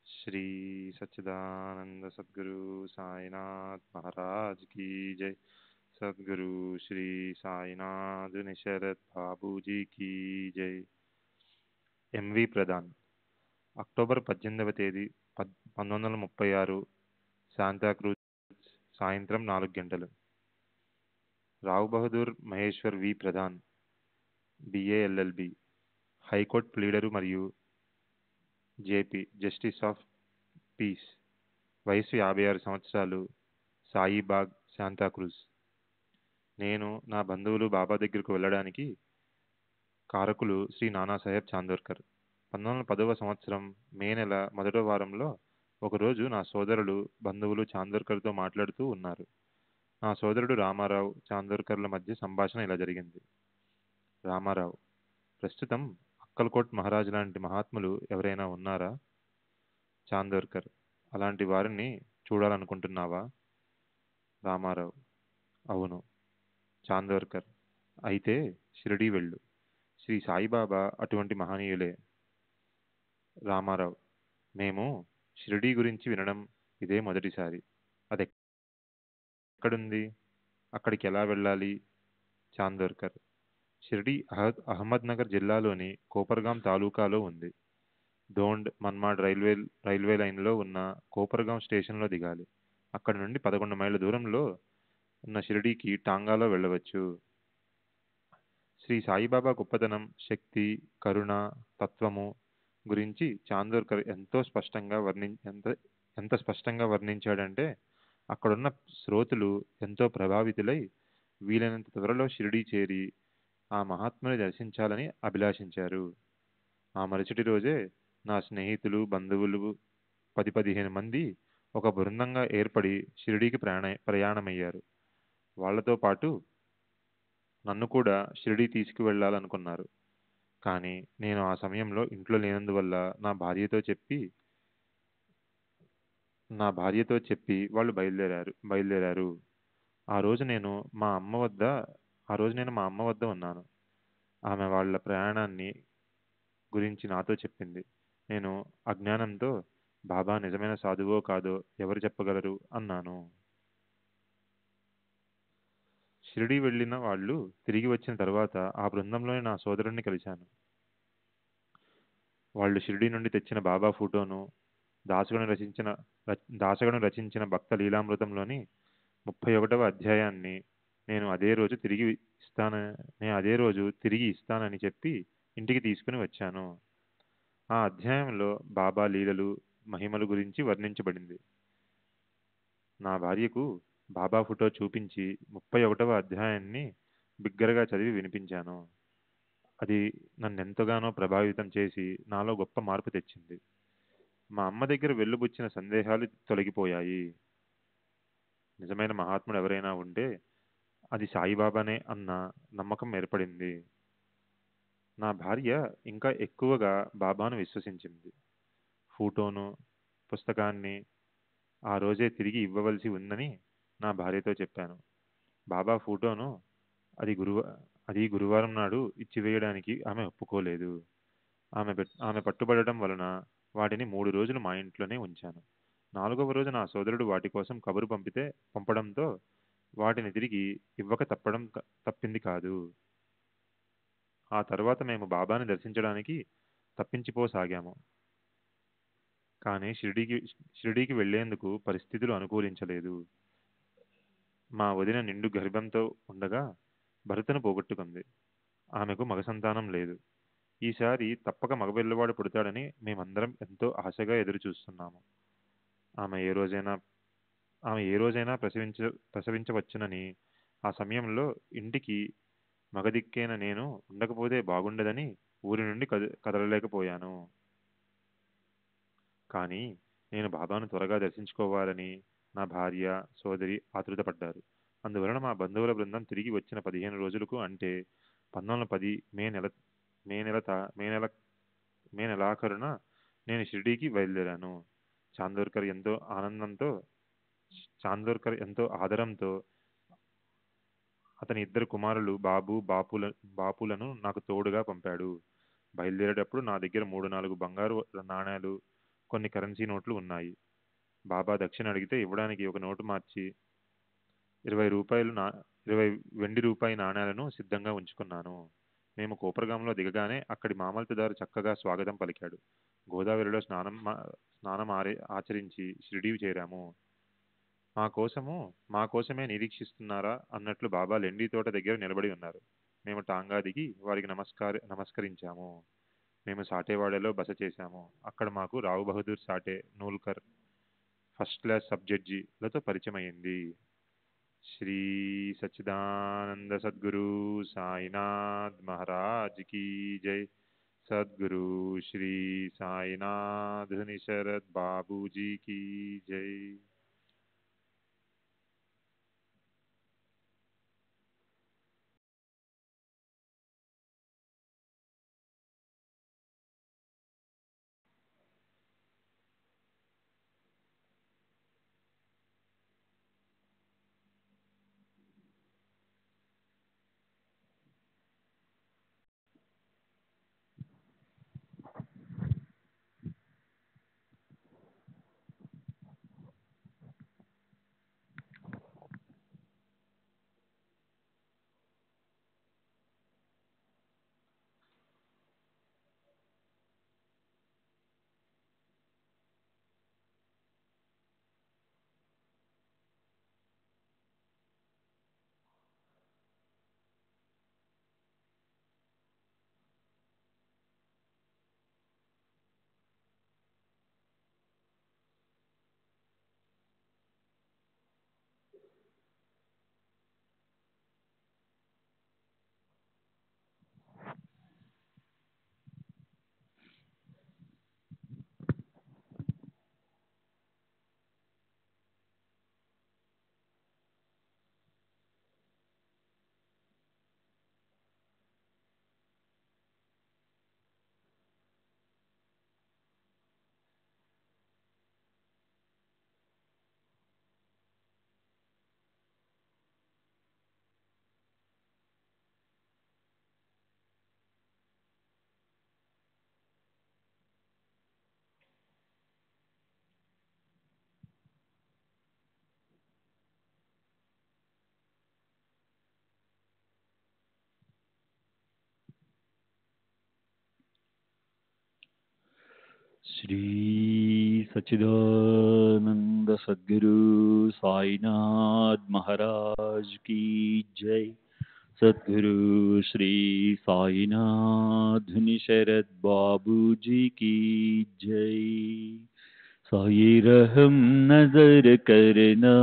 శ్రీ సచ్చిదానంద సద్గురు సాయినాథ్ మహారాజ్ की जय. సద్గురు శ్రీ సాయినాథ్ నిశరత్ బాబూజీ की जय. ఎంవి ప్రధాన్. అక్టోబర్ 18వ తేదీ 1936, శాంతాక్రూజ్, సాయంత్రం 4 గంటలు. Rao Bahadur Maheshwar V Pradhan, BA LLB, high court pleader మరియు జేపీ, జస్టిస్ ఆఫ్ పీస్. వయసు 56 సంవత్సరాలు. సాయిబాగ్, శాంతాక్రూజ్. నేను నా బంధువులు బాబా దగ్గరకు వెళ్ళడానికి కారకులు శ్రీ నానాసాహెబ్ చాందోర్కర్. 1910వ సంవత్సరం మే నెల మొదటి వారంలో ఒకరోజు నా సోదరులు బంధువులు చాందోర్కర్తో మాట్లాడుతూ ఉన్నారు. నా సోదరుడు రామారావు చాందోర్కర్ల మధ్య సంభాషణ ఇలా జరిగింది. రామారావు: ప్రస్తుతం అక్కల్కోట్ మహారాజ్ లాంటి మహాత్ములు ఎవరైనా ఉన్నారా? చాందోర్కర్: అలాంటి వారిని చూడాలనుకుంటున్నావా? రామారావు: అవును. చాందోర్కర్: అయితే షిరిడీ వెళ్ళు. శ్రీ సాయిబాబా అటువంటి మహనీయులే. రామారావు: మేము షిరిడీ గురించి వినడం ఇదే మొదటిసారి. అది ఎక్కడుంది? అక్కడికి ఎలా వెళ్ళాలి? చాందోర్కర్: షిరిడీ అహ్మద్నగర్ జిల్లాలోని కోపర్గాం తాలూకాలో ఉంది. దోండ్ మన్మాడ్ రైల్వే లైన్లో ఉన్న కోపర్గాం స్టేషన్లో దిగాలి. అక్కడి నుండి 11 మైళ్ళ దూరంలో ఉన్న షిరిడీకి టాంగాలో వెళ్ళవచ్చు. శ్రీ సాయిబాబా గొప్పతనం, శక్తి, కరుణ, తత్వము గురించి చాందోర్కర్ ఎంత స్పష్టంగా వర్ణించాడంటే అక్కడున్న శ్రోతలు ఎంతో ప్రభావితులై వీలైనంత త్వరలో షిరిడీ చేరి ఆ మహాత్ముని దర్శించాలని అభిలాషించారు. ఆ మరుసటి రోజే నా స్నేహితులు, బంధువులు 10-15 మంది ఒక బృందంగా ఏర్పడి షిరిడీకి ప్రయాణమయ్యారు. వాళ్లతో పాటు నన్ను కూడా షిరిడీ తీసుకువెళ్ళాలనుకున్నారు. కానీ నేను ఆ సమయంలో ఇంట్లో లేనందువల్ల నా భార్యతో చెప్పి వాళ్ళు బయలుదేరారు. ఆ రోజు నేను మా అమ్మ వద్ద ఉన్నాను. ఆమె వాళ్ళ ప్రయాణాన్ని గురించి నాతో చెప్పింది. నేను అజ్ఞానంతో, బాబా నిజమైన సాధువో కాదో ఎవరు చెప్పగలరు అన్నాను. షిరిడీ వెళ్ళిన వాళ్ళు తిరిగి వచ్చిన తర్వాత ఆ బృందంలోని నా సోదరుణ్ణి కలిశాను. వాళ్ళు షిరిడీ నుండి తెచ్చిన బాబా ఫోటోను, దాసగను రచించిన భక్త లీలామృతంలోని 31వ అధ్యాయాన్ని నేను అదే రోజు తిరిగి ఇస్తానని చెప్పి ఇంటికి తీసుకుని వచ్చాను. ఆ అధ్యాయంలో బాబా లీలలు, మహిమలు గురించి వర్ణించబడింది. నా భార్యకు బాబా ఫోటో చూపించి 31వ అధ్యాయాన్ని బిగ్గరగా చదివి వినిపించాను. అది నన్నెంతగానో ప్రభావితం చేసి నాలో గొప్ప మార్పు తెచ్చింది. మా అమ్మ దగ్గర వెల్లుబుచ్చిన సందేహాలు తొలగిపోయాయి. నిజమైన మహాత్ముడు ఎవరైనా ఉంటే అది సాయిబాబానే అన్న నమ్మకం ఏర్పడింది. నా భార్య ఇంకా ఎక్కువగా బాబాను విశ్వసించింది. ఫోటోను, పుస్తకాన్ని ఆ రోజే తిరిగి ఇవ్వవలసి ఉందని నా భార్యతో చెప్పాను. బాబా ఫోటోను అది గురువారం నాడు ఇచ్చివేయడానికి ఆమె ఒప్పుకోలేదు. ఆమె పట్టుబడటం వలన వాటిని 3 రోజులు మా ఇంట్లోనే ఉంచాను. 4వ రోజు నా సోదరుడు వాటి కోసం కబురు పంపడంతో వాటిని తిరిగి ఇవ్వక తప్పింది కాదు. ఆ తర్వాత మేము బాబాని దర్శించడానికి తప్పించిపోసాగాము. కానీ షిరిడీకి వెళ్లేందుకు పరిస్థితులు అనుకూలించలేదు. మా వదిన నిండు గర్భంతో ఉండగా భర్తను పోగొట్టుకుంది. ఆమెకు మగ సంతానం లేదు. ఈసారి తప్పక మగపిల్లవాడు పుడతాడని మేమందరం ఎంతో ఆశగా ఎదురు చూస్తున్నాము. ఆమె ఏ రోజైనా ప్రసవించవచ్చునని, ఆ సమయంలో ఇంటికి మగదిక్కైన నేను ఉండకపోతే బాగుండదని ఊరి నుండి కదలలేకపోయాను. కానీ నేను బాబాను త్వరగా దర్శించుకోవాలని నా భార్య, సోదరి ఆతృతపడ్డారు. అందువలన మా బంధువుల బృందం తిరిగి వచ్చిన 15 రోజులకు, అంటే 1910 మే నెలాఖరున నేను షిరిడీకి బయలుదేరాను. చాందోర్కర్ ఎంతో ఆదరంతో అతని 2 కుమారులు బాపులను నాకు తోడుగా పంపాడు. బయలుదేరేటప్పుడు నా దగ్గర 3-4 బంగారు నాణేలు, కొన్ని కరెన్సీ నోట్లు ఉన్నాయి. బాబా దక్షిణ అడిగితే ఇవ్వడానికి ఒక నోటు మార్చి 20 వెండి రూపాయి నాణేలను సిద్ధంగా ఉంచుకున్నాను. మేము కోపర్గాంలో దిగగానే అక్కడి మామల్తిదారు చక్కగా స్వాగతం పలికాడు. గోదావరిలో స్నానం ఆచరించి షిరిడీ చేరాము. మా కోసమే నిరీక్షిస్తున్నారా అన్నట్లు బాబా లెండి తోట దగ్గర నిలబడి ఉన్నారు. మేము టాంగా దిగి వారికి నమస్కరించాము. మేము సాటేవాడలో బస చేశాము. అక్కడ మాకు Rao Bahadur Sathe, Nulkar, first class sub జడ్జిలతో పరిచయం అయింది. శ్రీ సచ్చిదానంద సద్గురు సాయినాథ్ మహారాజ్ కీ జై. सद्गुरु श्री साईनाथ शरद बाबू जी की जय। श्री सच्चिदानंद सद्गुरु साईनाथ महाराज की जय। सद्गुरु श्री साईनाथ शरद बाबू जी की जय। साई रहम नजर करना,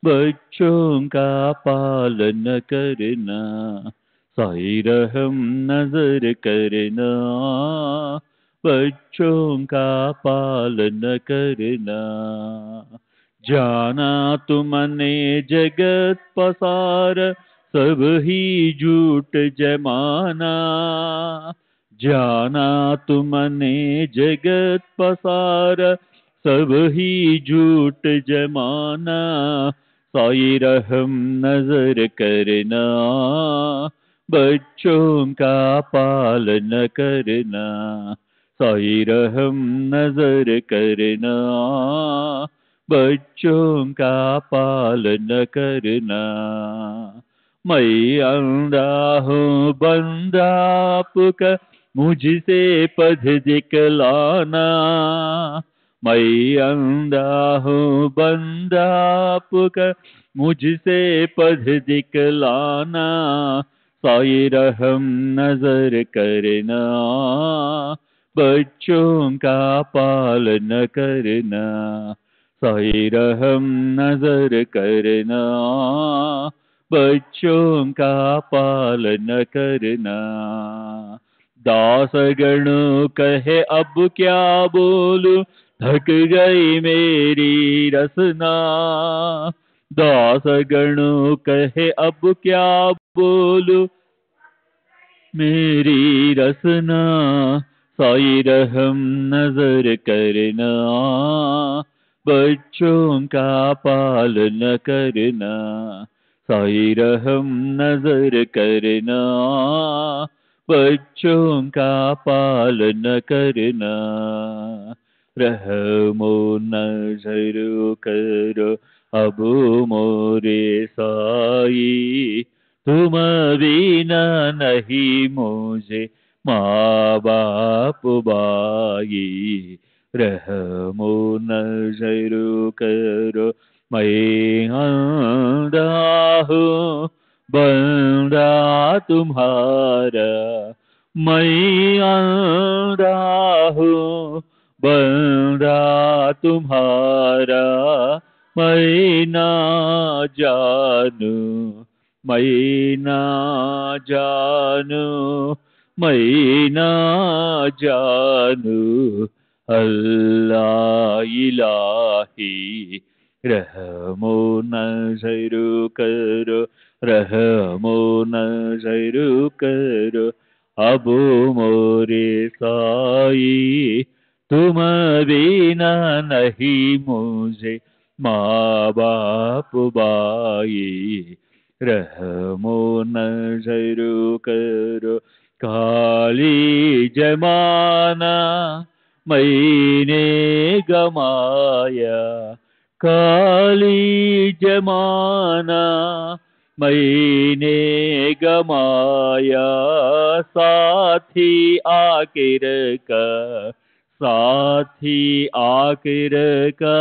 बच्चों का पालन करना। साई रहम नजर करना, बच्चों का पालन करना। जाना तुमने जगत पसार, सब ही झूठ जमाना। जाना तुमने जगत पसार, सब ही झूठ जमाना। साई रहम नजर करना, बच्चों का पालन करना। साई रहम नजर करना, बच्चों का पालन करना। मैं अंधा हूँ बंदा आपका, मुझसे पथ दिखलाना। मैं अंधा हूँ बंदा आपका, मुझसे पथ दिखलाना। साई रहम नजर करना, बच्चों का पालन करना। साई रहम नजर करना, बच्चों का पालन करना। दास गण कहे अब क्या बोलूं, थक गई मेरी रसना। दास गण कहे अब क्या बोलूं, मेरी रसना। साई रहम नजर करना, बच्चों का पालन करना। साई रहम नजर करना, बच्चों का पालन करना। रहमो नजर करो अब मोरे साई, तुम बिना नहीं मुझे माँ बाप बाई। रहमो नजर करो मैं अंधा हूँ बंदा तुम्हारा। मैं अंधा हूँ बंदा तुम्हारा। मैं ना जानू, मैं ना जानू, मैं ना जानू अल्लाह इलाही रहमो नज़र करो रहमो नज़र करो अब मोरे साई तुम बिना नहीं मुझे माँ बाप बाई रहमो नज़र करो काली जमाना मैंने गमाया काली जमाना मैंने गमाया साथी आखिर का साथी आखिर का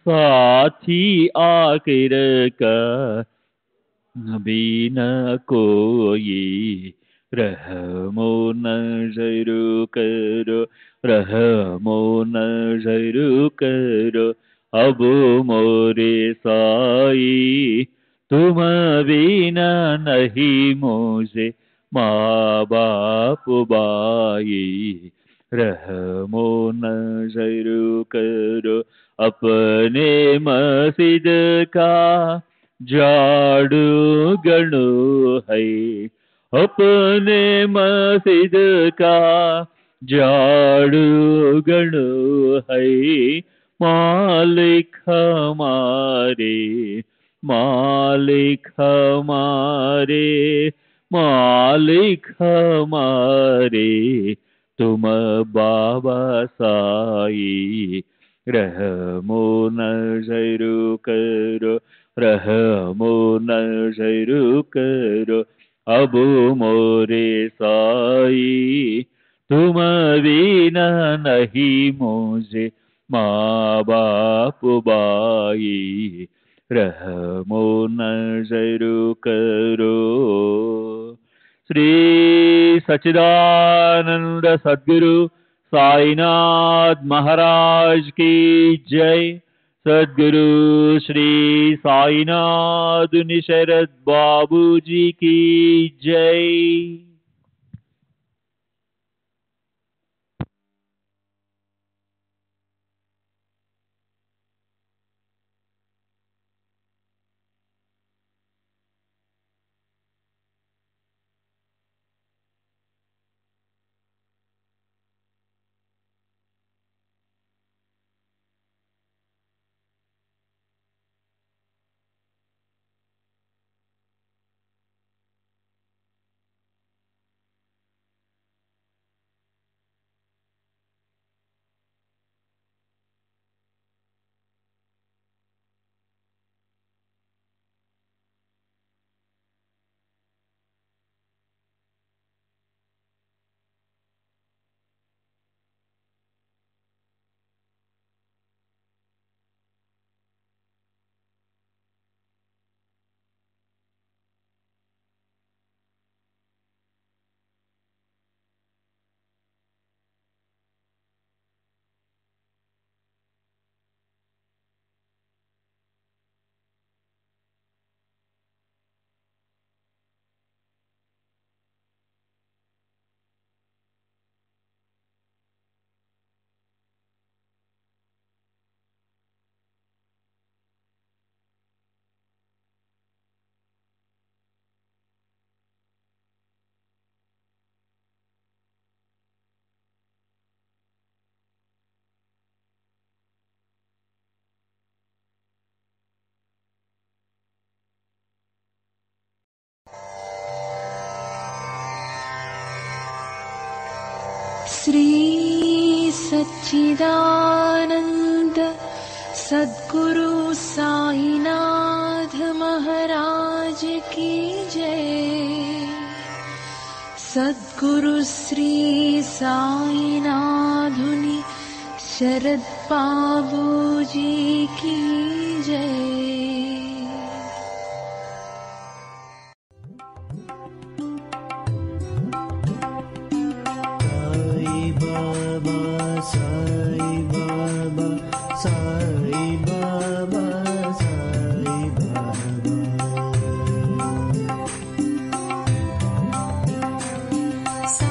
साथी आखिर का नबी न कोई रहमो नज़र करो रहमो नज़र करो अब मोरे साई तुम बिना नहीं मुझे माँ बाप बाई रहमो नज़र करो अपने मस्जिद का झाड़ू गणो है अपने मस्जिद का झाड़ू गणो है मालिक हमारे मालिक हमारे मालिक हमारे तुम बाबा साई रहमो नज़र करो रहमो नज़र करो अब मोरे साई तुम बिना नहीं मुझे माँ बाप बाई रहमो नज़र करो। श्री सच्चिदानंद सद्गुरु साईनाथ महाराज की जय। सद्गुरु श्री साईनाथ निशरद बाबू जी की जय। श्री सच्चिदानंद सद्गुरु साईनाथ महाराज की जय। सद्गुरु श्री साईनाथुनि शरद बाबू जी की जय। Sai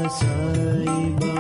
Sai Baba,